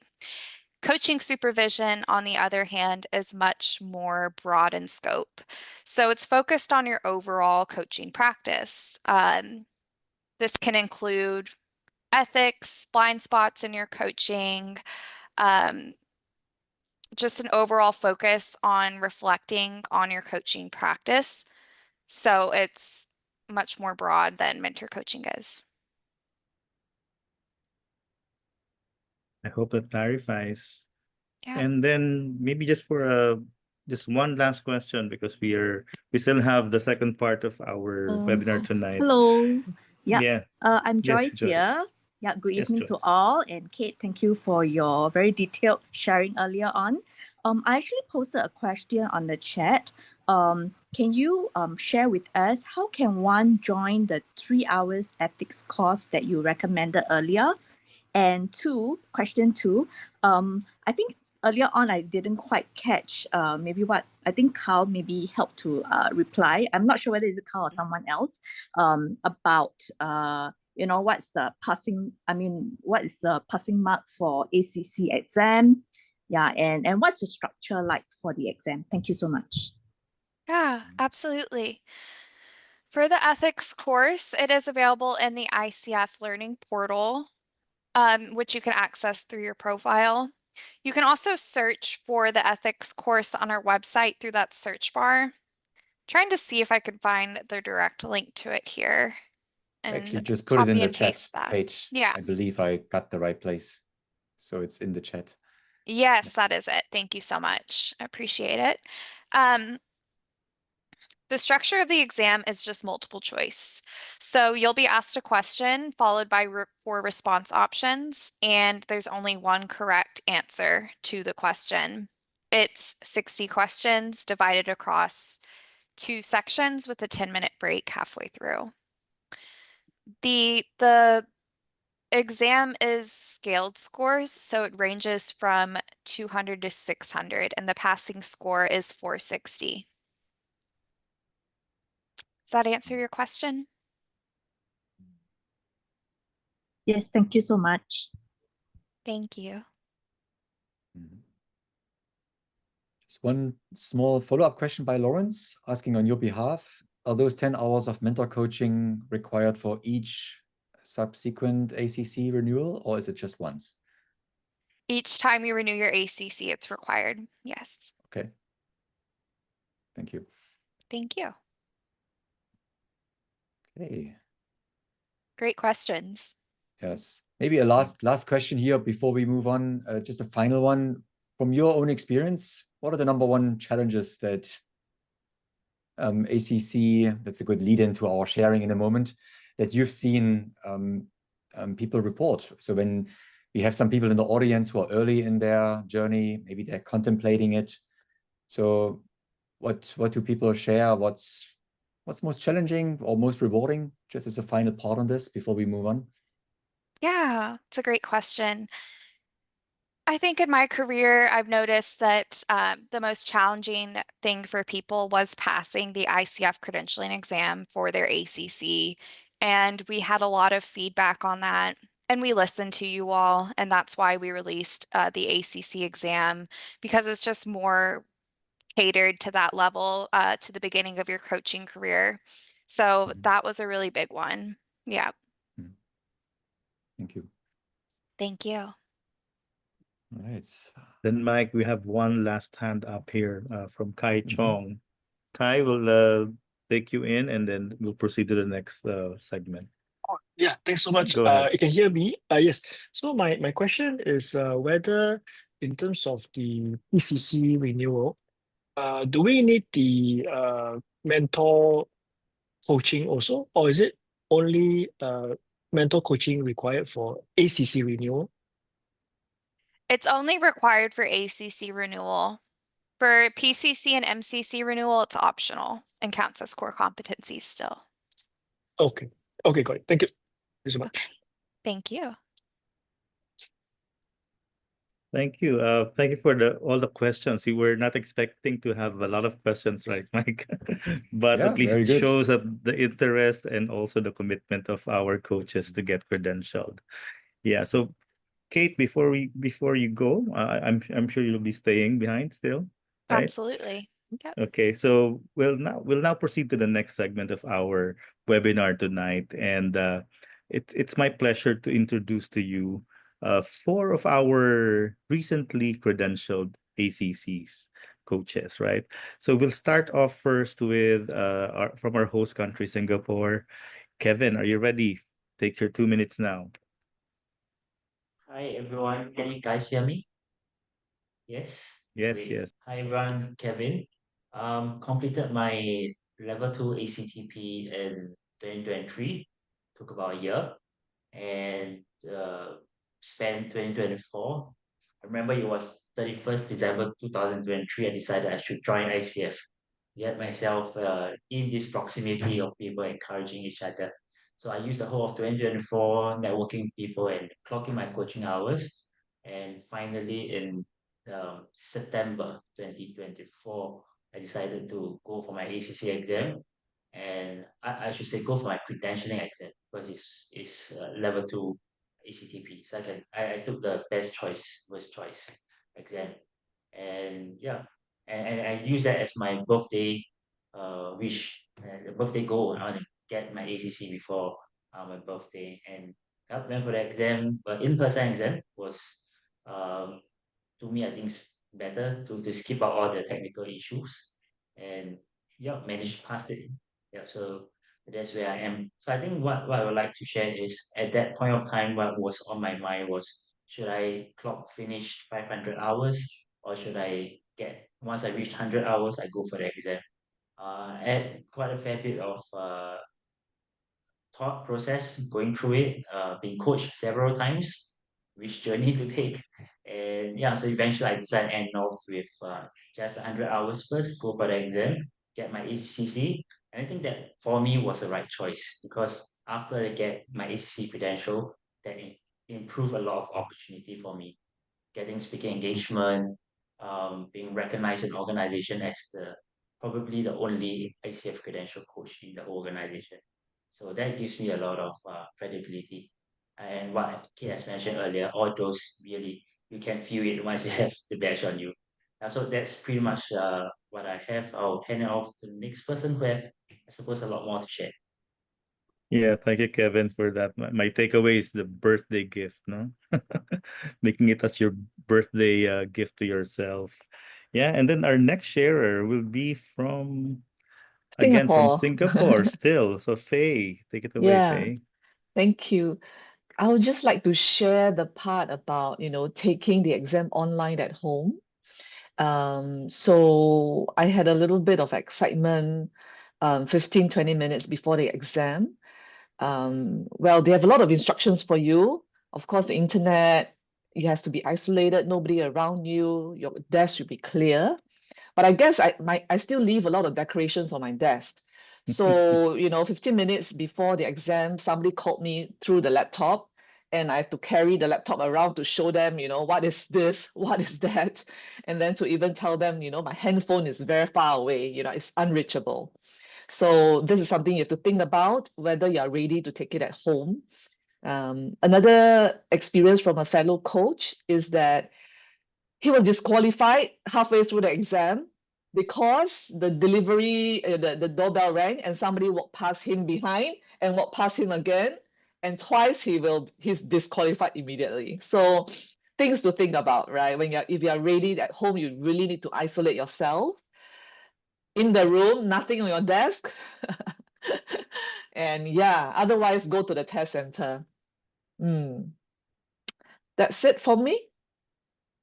Coaching supervision, on the other hand, is much more broad in scope. So it's focused on your overall coaching practice. This can include ethics, blind spots in your coaching, just an overall focus on reflecting on your coaching practice. So it's much more broad than mentor coaching is. I hope that clarifies. Yeah. And then maybe just for just one last question, because we still have the second part of our webinar tonight. Hello. Yeah. I'm Yes, Joyce here. Yeah, good evening to Joyce. all. And Kate, thank you for your very detailed sharing earlier on. I actually posted a question on the chat. Can you share with us how can one join the 3 hours ethics course that you recommended earlier? And question two, I think earlier on I didn't quite catch maybe what I think Carl maybe helped to reply. I'm not sure whether it's Carl or someone else about what is the passing mark for ACC exam? Yeah, and what's the structure like for the exam? Thank you so much. Yeah, absolutely. For the ethics course, it is available in the ICF learning portal, which you can access through your profile. You can also search for the ethics course on our website through that search bar. Trying to see if I can find the direct link to it here. And actually just put it in the chat page. Yeah. I believe I got the right place. So it's in the chat. Yes, that is it. Thank you so much. I appreciate it. The structure of the exam is just multiple choice. So you'll be asked a question followed by 4 response options, and there's only one correct answer to the question. It's 60 questions divided across 2 sections with a 10-minute break halfway through. The exam is scaled scores, so it ranges from 200 to 600, and the passing score is 460. Does that answer your question? Yes, thank you so much. Thank you. Just one small follow-up question by Lawrence asking on your behalf. Are those 10 hours of mentor coaching required for each subsequent ACC renewal, or is it just once? Each time you renew your ACC, it's required. Yes. Okay. Thank you. Thank you. Okay. Great questions. Yes. Maybe a last question here before we move on. Just a final one. From your own experience, what are the #1 challenges that ACC, that's a good lead into our sharing in a moment, that you've seen people report. So when we have some people in the audience who are early in their journey, maybe they're contemplating it. So what do people share? What's most challenging or most rewarding, just as a final part on this before we move on? Yeah, it's a great question. I think in my career, I've noticed that the most challenging thing for people was passing the ICF credentialing exam for their ACC. And we had a lot of feedback on that. And we listened to you all. And that's why we released the ACC exam, because it's just more catered to that level, to the beginning of your coaching career. So that was a really big one. Yeah. Thank you. Thank you. All right. Then, Mike, we have one last hand up here from Kai Chong. Kai will take you in, and then we'll proceed to the next segment. Oh, yeah, thanks so much. Go ahead. You can hear me? Yes. So my question is whether in terms of the PCC renewal, do we need the mentor coaching also, or is it only mentor coaching required for ACC renewal? It's only required for ACC renewal. For PCC and MCC renewal, it's optional and counts as core competencies still. Okay. Okay, got it. Thank you. Thank you so much. Okay. Thank you. Thank you. Thank you for all the questions. We were not expecting to have a lot of questions, right, Mike? But at least it shows that the interest and also the commitment of our coaches to get credentialed. Yeah. So, Kate, before you go, I'm sure you'll be staying behind still, right? Absolutely. Yep. Okay. So we'll now proceed to the next segment of our webinar tonight, and it's my pleasure to introduce to you 4 of our recently credentialed ACCs coaches, right? So we'll start off first with from our host country, Singapore. Kevin, are you ready? Take your 2 minutes now. Hi everyone, can you guys hear me? Yes? Yes, Great. yes. Hi everyone, Kevin. Completed my level 2 ACTP in 2023. Took about a year and spent 2024. I remember it was 31st December 2023. I decided I should join ICF. Get myself in this proximity of people encouraging each other. So I used the whole of 2024 networking people and clocking my coaching hours. And finally in September 2024, I decided to go for my ACC exam. And I should say go for my credentialing exam because it's level 2 ACTP. So I took the best choice, worst choice exam. And yeah, and I use that as my birthday wish, the birthday goal. I want to get my ACC before my birthday. And I went for the exam, but in-person exam was to me, I think it's better to skip out all the technical issues and yeah, manage to pass it. Yeah, so that's where I am. So I think what I would like to share is at that point of time, what was on my mind was should I clock finish 500 hours or should I get once I reach 100 hours, I go for the exam. I had quite a fair bit of thought process going through it, being coached several times, which journey to take. And yeah, so eventually I decided to end off with just 100 hours first, go for the exam, get my ACC. And I think that for me was the right choice because after I get my ACC credential, that improved a lot of opportunity for me. Getting speaking engagement, being recognized in organization as probably the only ICF credential coach in the organization. So that gives me a lot of credibility. And what Kate has mentioned earlier, all those really, you can feel it once you have the badge on you. So that's pretty much what I have. I'll hand it off to the next person who have, I suppose, a lot more to share. Yeah, thank you, Kevin, for that. My takeaway is the birthday gift, no? Making it as your birthday gift to yourself. Yeah, and then our next sharer will be from again from Singapore still. So Faye, take it away, Faye. Thank you. I would just like to share the part about, taking the exam online at home. So I had a little bit of excitement 15, 20 minutes before the exam. Well, they have a lot of instructions for you. Of course, the internet, you have to be isolated, nobody around you, your desk should be clear. But I guess I still leave a lot of decorations on my desk. So, 15 minutes before the exam, somebody called me through the laptop, and I have to carry the laptop around to show them, what is this, what is that? And then to even tell them, my handphone is very far away, it's unreachable. So this is something you have to think about, whether you are ready to take it at home. Another experience from a fellow coach is that he was disqualified halfway through the exam because the the doorbell rang and somebody walked past him behind and walked past him again, and twice he's disqualified immediately. So things to think about, right? If you're ready at home, you really need to isolate yourself. In the room, nothing on your desk. And yeah, otherwise go to the test center. That's it for me.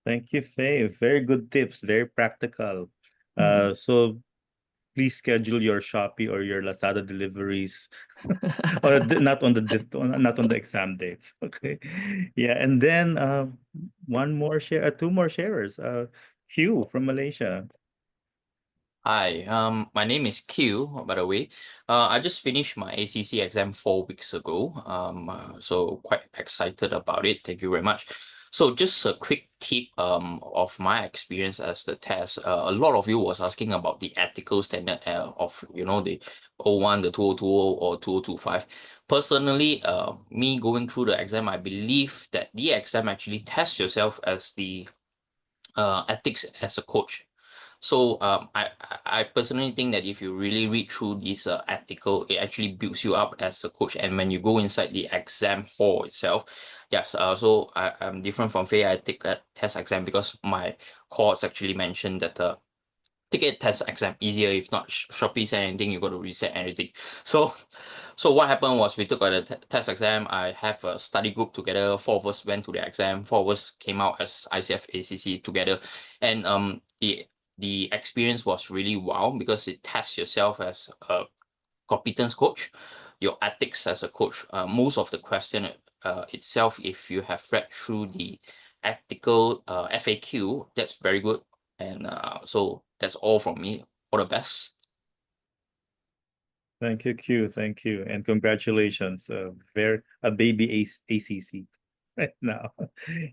Thank you, Faye. Very good tips, very practical. So please schedule your Shopee or your Lazada deliveries, or not on the exam dates. Okay, yeah, and then two more sharers. Q from Malaysia. Hi, my name is Q, by the way. I just finished my ACC exam 4 weeks ago. So quite excited about it. Thank you very much. So just a quick tip of my experience as the test. A lot of you was asking about the ethical standard of the 01, the 2020 or 2025. Personally, me going through the exam, I believe that the exam actually tests yourself as the ethics as a coach. So I personally think that if you really read through this article, it actually builds you up as a coach. And when you go inside the exam hall itself, yes, so I'm different from Faye. I take a test exam because my course actually mentioned that take a test exam easier. If not, Shopee said anything, you got to reset everything. So what happened was we took a test exam. I have a study group together. 4 of us went to the exam. 4 of us came out as ICF ACC together, and the experience was really wow because it tests yourself as a competence coach, your ethics as a coach. Most of the question itself, if you have read through the ethical FAQ, that's very good. And so that's all from me. All the best. Thank you, Q. Thank you, and congratulations. A baby ACC right now.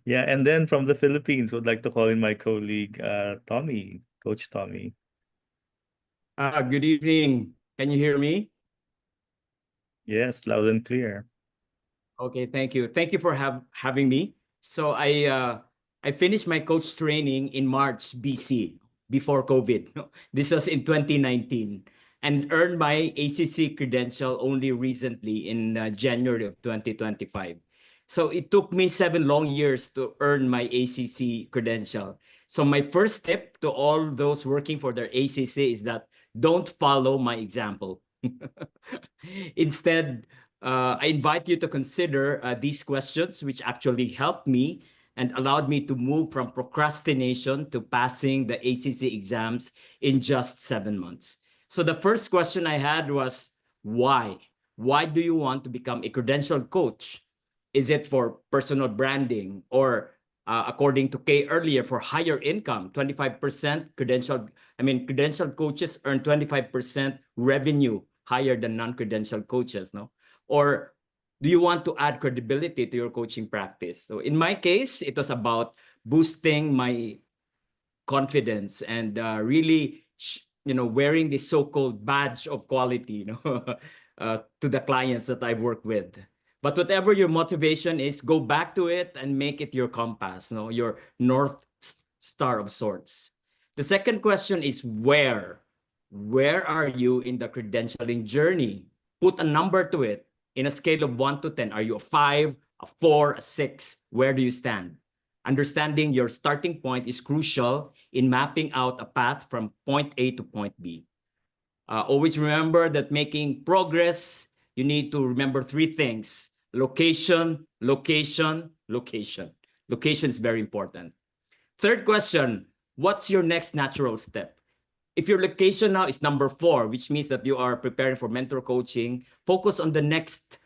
Yeah, and then from the Philippines, would like to call in my colleague Tommy, Coach Tommy. Good evening. Can you hear me? Yes, loud and clear. Okay, thank you. Thank you for having me. So I finished my coach training in March BC, before COVID. This was in 2019, and earned my ACC credential only recently in January of 2025. So it took me 7 long years to earn my ACC credential. So my first tip to all those working for their ACC is that don't follow my example. Instead, I invite you to consider these questions, which actually helped me and allowed me to move from procrastination to passing the ACC exams in just 7 months. So the first question I had was, why? Why do you want to become a credentialed coach? Is it for personal branding, or according to Kay earlier, for higher income? 25% credentialed coaches earn 25% revenue higher than non-credentialed coaches, no? Or do you want to add credibility to your coaching practice? So in my case, it was about boosting my confidence and really, wearing this so-called badge of quality, to the clients that I've worked with. But whatever your motivation is, go back to it and make it your compass, your North Star of sorts. The second question is where? Where are you in the credentialing journey? Put a number to it. In a scale of 1 to 10, are you a 5, a 4, a 6? Where do you stand? Understanding your starting point is crucial in mapping out a path from point A to point B. Always remember that making progress, you need to remember 3 things: location, location, location. Location is very important. Third question, what's your next natural step? If your location now is number 4, which means that you are preparing for mentor coaching, focus on the next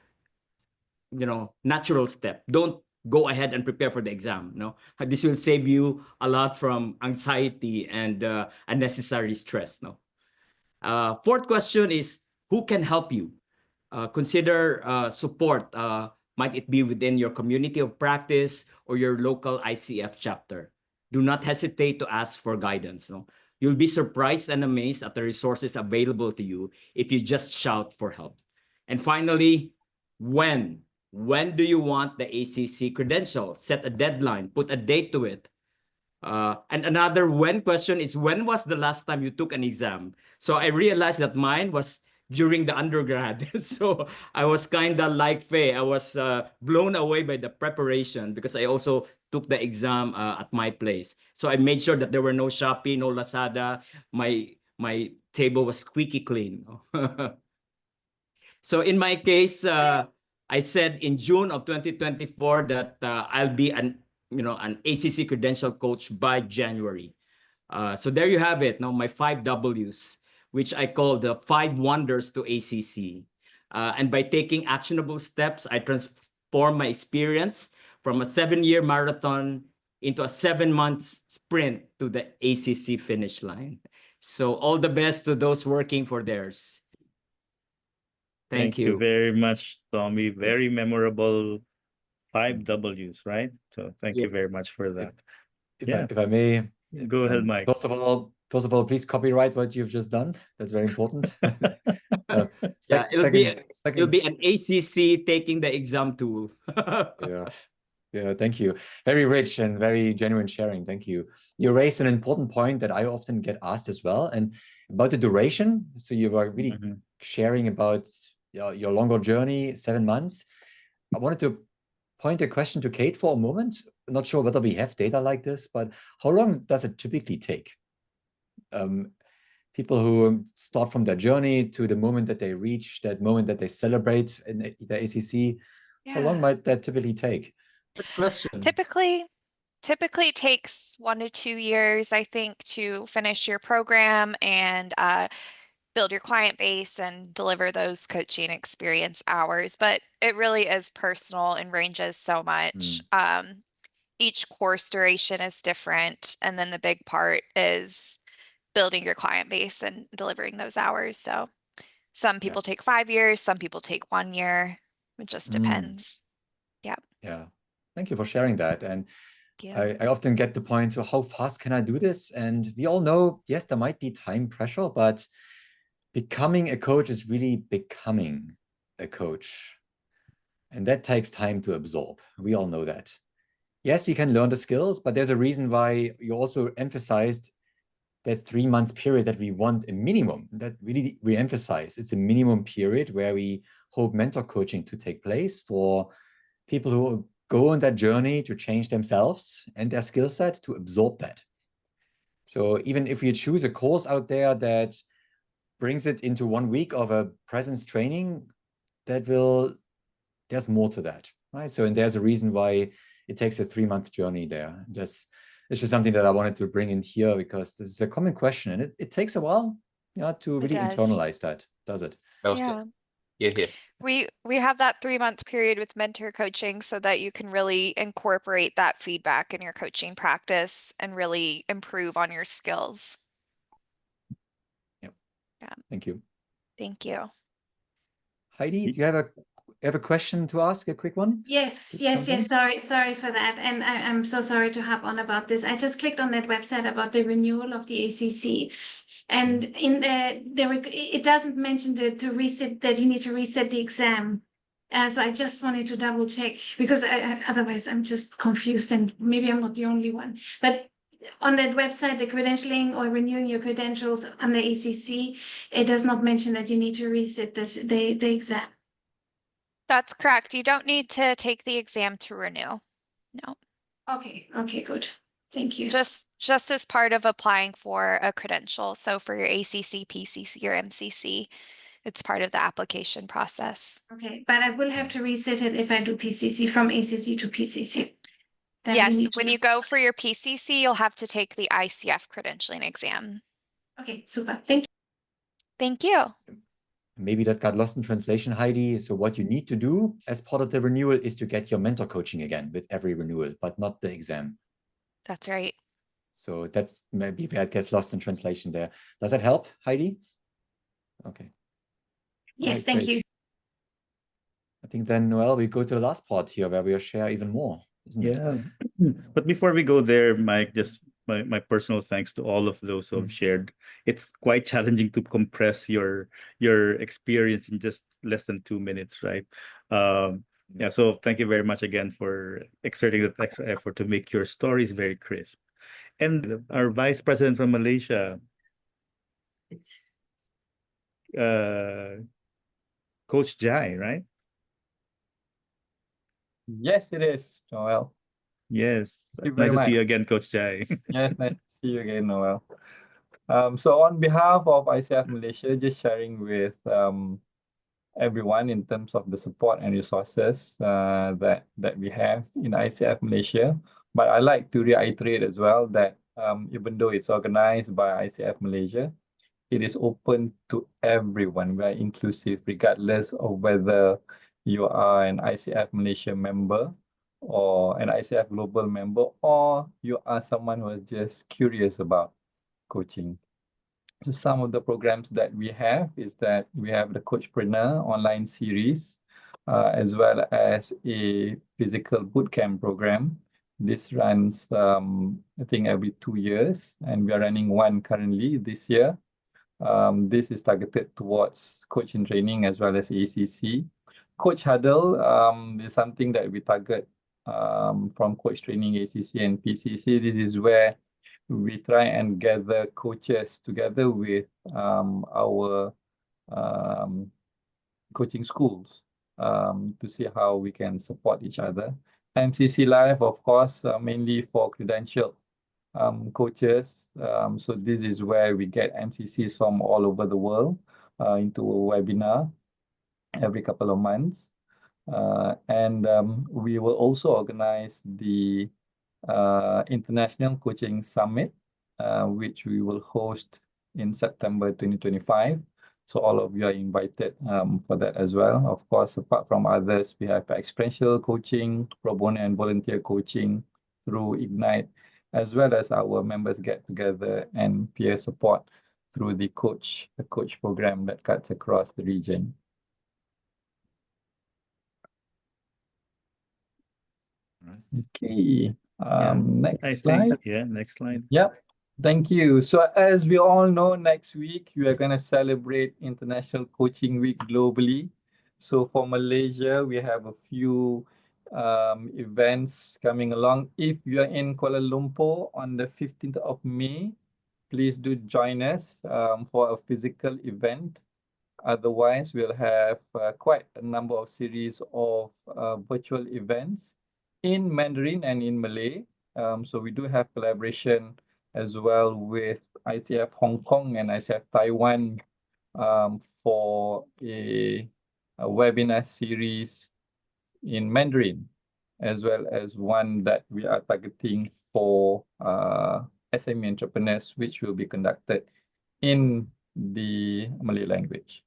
natural step. Don't go ahead and prepare for the exam. This will save you a lot from anxiety and unnecessary stress. Fourth question is, who can help you? Consider support. Might it be within your community of practice or your local ICF chapter? Do not hesitate to ask for guidance. You'll be surprised and amazed at the resources available to you if you just shout for help. And finally, when do you want the ACC credential? Set a deadline, put a date to it. And another when question is, when was the last time you took an exam? So I realized that mine was during the undergrad. So I was kind of like Faye. I was blown away by the preparation because I also took the exam at my place. So I made sure that there were no Shopee, no Lazada. My table was squeaky clean. So in my case, I said in June of 2024 that I'll be an ACC credential coach by January. So there you have it. Now my 5 W's, which I call the 5 wonders to ACC. And by taking actionable steps, I transform my experience from a 7-year marathon into a 7-month sprint to the ACC finish line. So all the best to those working for theirs. Thank you very much, Tommy. Very memorable 5 W's, right? So thank you very much for that. If I may, go ahead, Mike. First of all, please copyright what you've just done. That's very important. It'll be an ACC taking the exam tool. Yeah, thank you. Very rich and very genuine sharing. Thank you. You raised an important point that I often get asked as well, and about the duration. So you were really sharing about your longer journey, 7 months. I wanted to point a question to Kate for a moment. I'm not sure whether we have data like this, but how long does it typically take? People who start from their journey to the moment that they reach that moment that they celebrate in the ACC, how long might that typically take? Good question. Typically it takes 1 to 2 years, I think, to finish your program and build your client base and deliver those coaching experience hours. But it really is personal and ranges so much. Each course duration is different. And then the big part is building your client base and delivering those hours. So some people take 5 years, some people take 1 year. It just depends. Yeah. Thank you for sharing that. And I often get the point, so how fast can I do this? And we all know, yes, there might be time pressure, but becoming a coach is really becoming a coach. And that takes time to absorb. We all know that. Yes, we can learn the skills, but there's a reason why you also emphasized that 3 months period that we want a minimum. That really we emphasize. It's a minimum period where we hope mentor coaching to take place for people who go on that journey to change themselves and their skill set, to absorb that. So even if you choose a course out there that brings it into 1 week of a presence training, there's more to that, right? So, and there's a reason why it takes a 3-month journey there. It's just something that I wanted to bring in here because this is a common question, and it takes a while, to really internalize that, does it? Yeah. We have that 3-month period with mentor coaching so that you can really incorporate that feedback in your coaching practice and really improve on your skills. Yeah. Thank you. Thank you. Heidi, do you have a question to ask? A quick one? Yes. Sorry for that. And I'm so sorry to hop on about this. I just clicked on that website about the renewal of the ACC. And in it doesn't mention to reset, that you need to reset the exam. So I just wanted to double check because otherwise I'm just confused and maybe I'm not the only one. But on that website, the credentialing or renewing your credentials on the ACC, it does not mention that you need to reset the exam. That's correct. You don't need to take the exam to renew. No. Okay, good. Thank you. Just as part of applying for a credential. So for your ACC, PCC, or MCC, it's part of the application process. Okay, but I will have to reset it if I do PCC, from ACC to PCC. Yes, when you go for your PCC, you'll have to take the ICF credentialing exam. Okay, super. Thank you. Thank you. maybe that got lost in translation, Heidi. So what you need to do as part of the renewal is to get your mentor coaching again with every renewal, but not the exam. That's right. So that's maybe where it gets lost in translation there. Does that help, Heidi? Okay. Yes, right, thank great. you. I think then, well, we go to the last part here where we'll share even more, isn't it? Yeah. But before we go there, Mike, just my personal thanks to all of those who have shared. It's quite challenging to compress your experience in just less than 2 minutes, right? Yeah, so thank you very much again for exerting that extra effort to make your stories very crisp. And our Vice President from Malaysia, It's Coach Jai, right? Yes, it is, Noel. Yes. Thank you very Nice to much. see you again, Coach Jai. Yes, nice to see you again, Noel. So on behalf of ICF Malaysia, just sharing with everyone in terms of the support and resources that we have in ICF Malaysia. But I like to reiterate as well that even though it's organized by ICF Malaysia, it is open to everyone. We are inclusive regardless of whether you are an ICF Malaysia member or an ICF Global member, or you are someone who is just curious about coaching. So some of the programs that we have is that we have the Coachpreneur online series, as well as a physical bootcamp program. This runs, I think, every 2 years, and we are running one currently this year. This is targeted towards coaching training as well as ACC. Coach Huddle is something that we target from coach training, ACC and PCC. This is where we try and gather coaches together with our coaching schools to see how we can support each other. MCC Live, of course, mainly for credential coaches. So this is where we get MCCs from all over the world into a webinar every couple of months. And we will also organize the International Coaching Summit, which we will host in September 2025. So all of you are invited for that as well. Of course, apart from others, we have experiential coaching, pro bono and volunteer coaching through Ignite, as well as our members get together and peer support through the coach program that cuts across the region. Okay. Next slide. Next slide. Yep. Thank you. So as we all know, next week we are going to celebrate International Coaching Week globally. So for Malaysia, we have a few events coming along. If you are in Kuala Lumpur on the 15th of May, please do join us for a physical event. Otherwise, we'll have quite a number of series of virtual events in Mandarin and in Malay. So we do have collaboration as well with ICF Hong Kong and ICF Taiwan for a webinar series in Mandarin, as well as one that we are targeting for SME entrepreneurs, which will be conducted in the Malay language.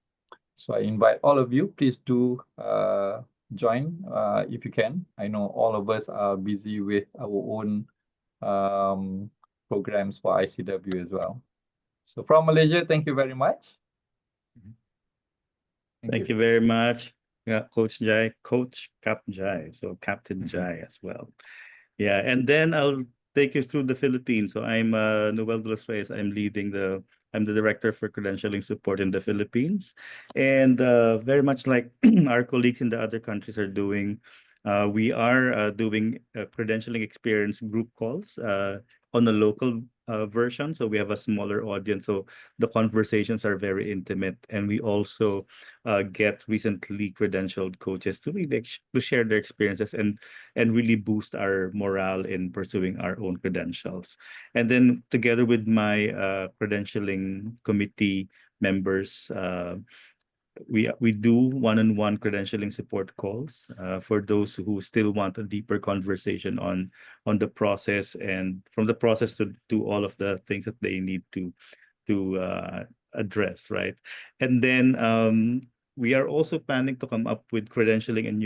So I invite all of you, please do join if you can. I know all of us are busy with our own programs for ICW as well. So from Malaysia, thank you very much. Thank you very much, Coach Jai, Coach Cap Jai, so Captain Jai as well. Yeah, and then I'll take you through the Philippines. So I'm Noel de los Reyes. I'm the director for credentialing support in the Philippines, and very much like our colleagues in the other countries are doing, we are doing credentialing experience group calls on the local version. So we have a smaller audience, so the conversations are very intimate, and we also get recently credentialed coaches to really to share their experiences and really boost our morale in pursuing our own credentials. And then together with my credentialing committee members, we do one-on-one credentialing support calls for those who still want a deeper conversation on the process, and from the process to all of the things that they need to address, right? And then we are also planning to come up with credentialing and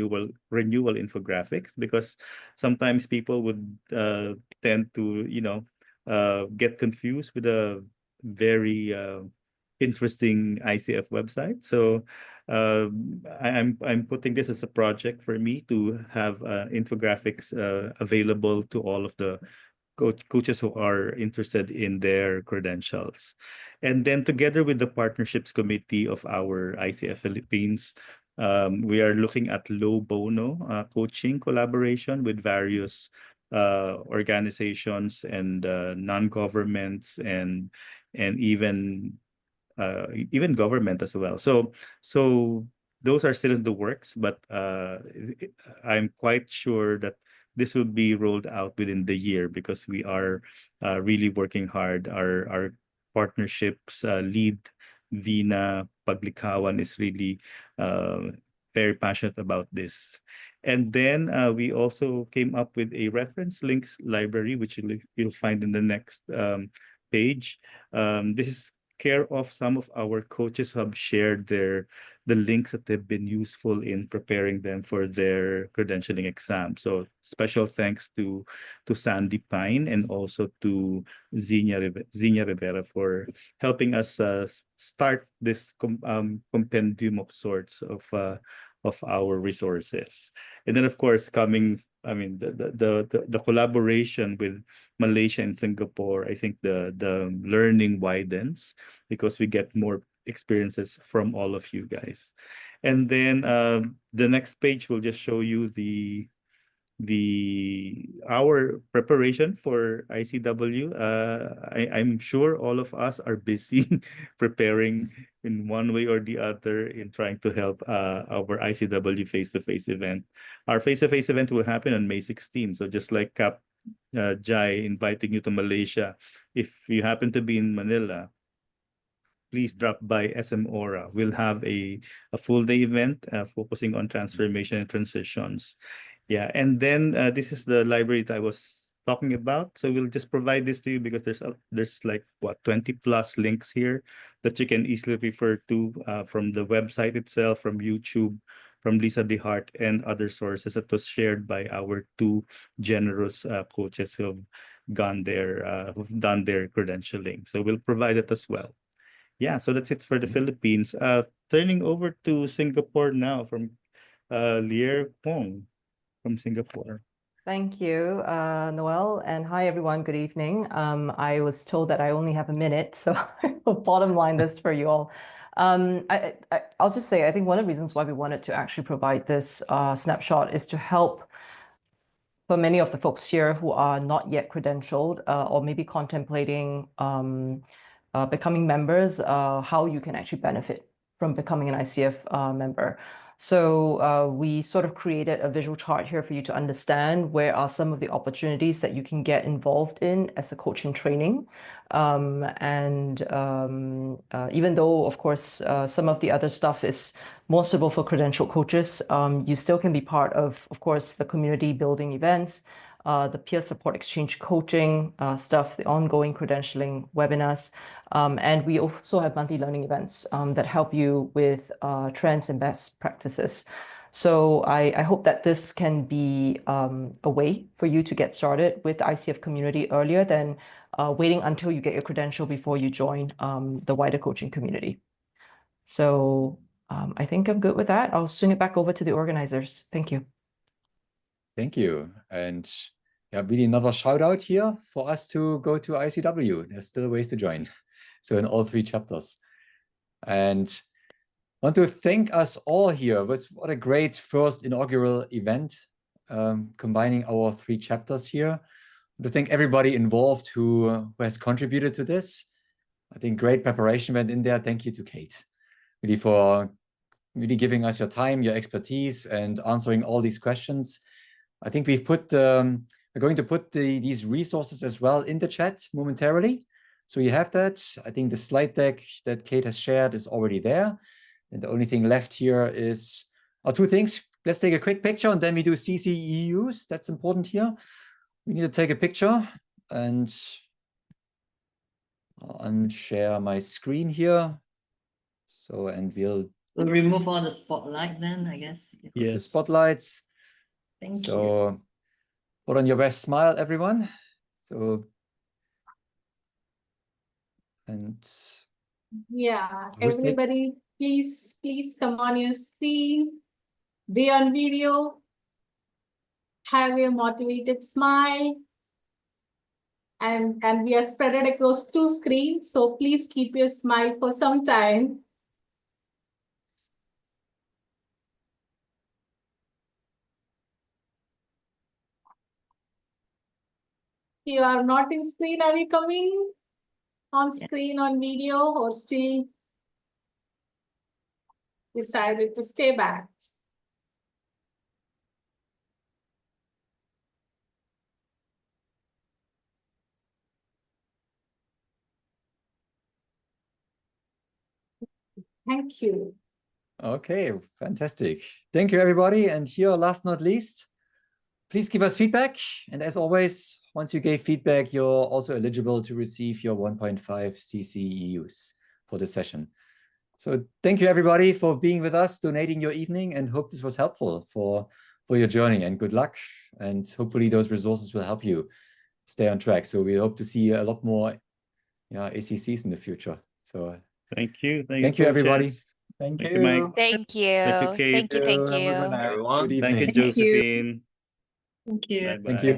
renewal infographics, because sometimes people would tend to, get confused with a very interesting ICF website. So I'm putting this as a project for me to have infographics available to all of the coaches who are interested in their credentials. And then together with the partnerships committee of our ICF Philippines, we are looking at low bono coaching collaboration with various organizations and non-governments and even government as well. So those are still in the works, but I'm quite sure that this will be rolled out within the year, because we are really working hard. Our partnerships lead, Vina Paglikawan, is really very passionate about this. And then we also came up with a reference links library, which you'll find in the next page. This is care of some of our coaches who have shared the links that have been useful in preparing them for their credentialing exam. So special thanks to Sandy Pine and also to Zinia Rivera for helping us start this compendium of sorts of our resources. And then of course the collaboration with Malaysia and Singapore, I think the learning widens because we get more experiences from all of you guys. And then the next page will just show you our preparation for ICW. I'm sure all of us are busy preparing in one way or the other in trying to help our ICW face-to-face event. Our face-to-face event will happen on May 16. So just like Cap Jai inviting you to Malaysia, if you happen to be in Manila, please drop by SM Aura. We'll have a full day event focusing on transformation and transitions. Yeah, and then this is the library that I was talking about. So we'll just provide this to you because there's like 20 plus links here that you can easily refer to from the website itself, from YouTube, from Lisa DeHart, and other sources that was shared by our two generous coaches who've done their credentialing. So we'll provide it as well. Yeah, so that's it for the Philippines. Turning over to Singapore now from Lier Pong from Singapore. Thank you, Noel, and hi everyone, good evening. I was told that I only have a minute, so I'll bottom line this for you all. I'll just say, I think one of the reasons why we wanted to actually provide this snapshot is to help for many of the folks here who are not yet credentialed or maybe contemplating becoming members, how you can actually benefit from becoming an ICF member. So we sort of created a visual chart here for you to understand where are some of the opportunities that you can get involved in as a coach in training. Even though, of course, some of the other stuff is more suitable for credentialed coaches, you still can be part of course, the community building events, the peer support exchange coaching stuff, the ongoing credentialing webinars. And we also have monthly learning events that help you with trends and best practices. So I hope that this can be a way for you to get started with the ICF community earlier than waiting until you get your credential before you join the wider coaching community. So I think I'm good with that. I'll swing it back over to the organizers. Thank you. Thank you. And yeah, really another shout out here for us to go to ICW. There's still ways to join. So in all 3 chapters. And I want to thank us all here. What a great first inaugural event, combining our 3 chapters here. I want to thank everybody involved who has contributed to this. I think great preparation went in there. Thank you to Kate, really for really giving us your time, your expertise, and answering all these questions. I think we've put, we're going to put these resources as well in the chat momentarily. So you have that. I think the slide deck that Kate has shared is already there. And the only thing left here is 2 things. Let's take a quick picture and then we do CCEUs. That's important here. We need to take a picture and unshare my screen here. So, and we'll remove all the spotlight then, I guess. Yes. The spotlights. Thank you. Put on your best smile, everyone. So, and yeah, everybody, please come on your screen, be on video, have your motivated smile. And we are spread across 2 screens, so please keep your smile for some time. You are not in screen, are you coming on screen on video or still decided to stay back? Thank you. Okay, fantastic. Thank you, everybody. And here, last not least, please give us feedback. And as always, once you gave feedback, you're also eligible to receive your 1.5 CCEUs for the session. So thank you, everybody, for being with us, donating your evening, and hope this was helpful for your journey. And good luck. And hopefully those resources will help you stay on track. So we hope to see a lot more ACCs in the future. So thank you. Thank you, everybody. Thank you, Mike. Thank you. Thank you, Kate. Thank you. Everyone. Good evening. Thank you, Josephine. Thank you. Bye-bye. Thank you.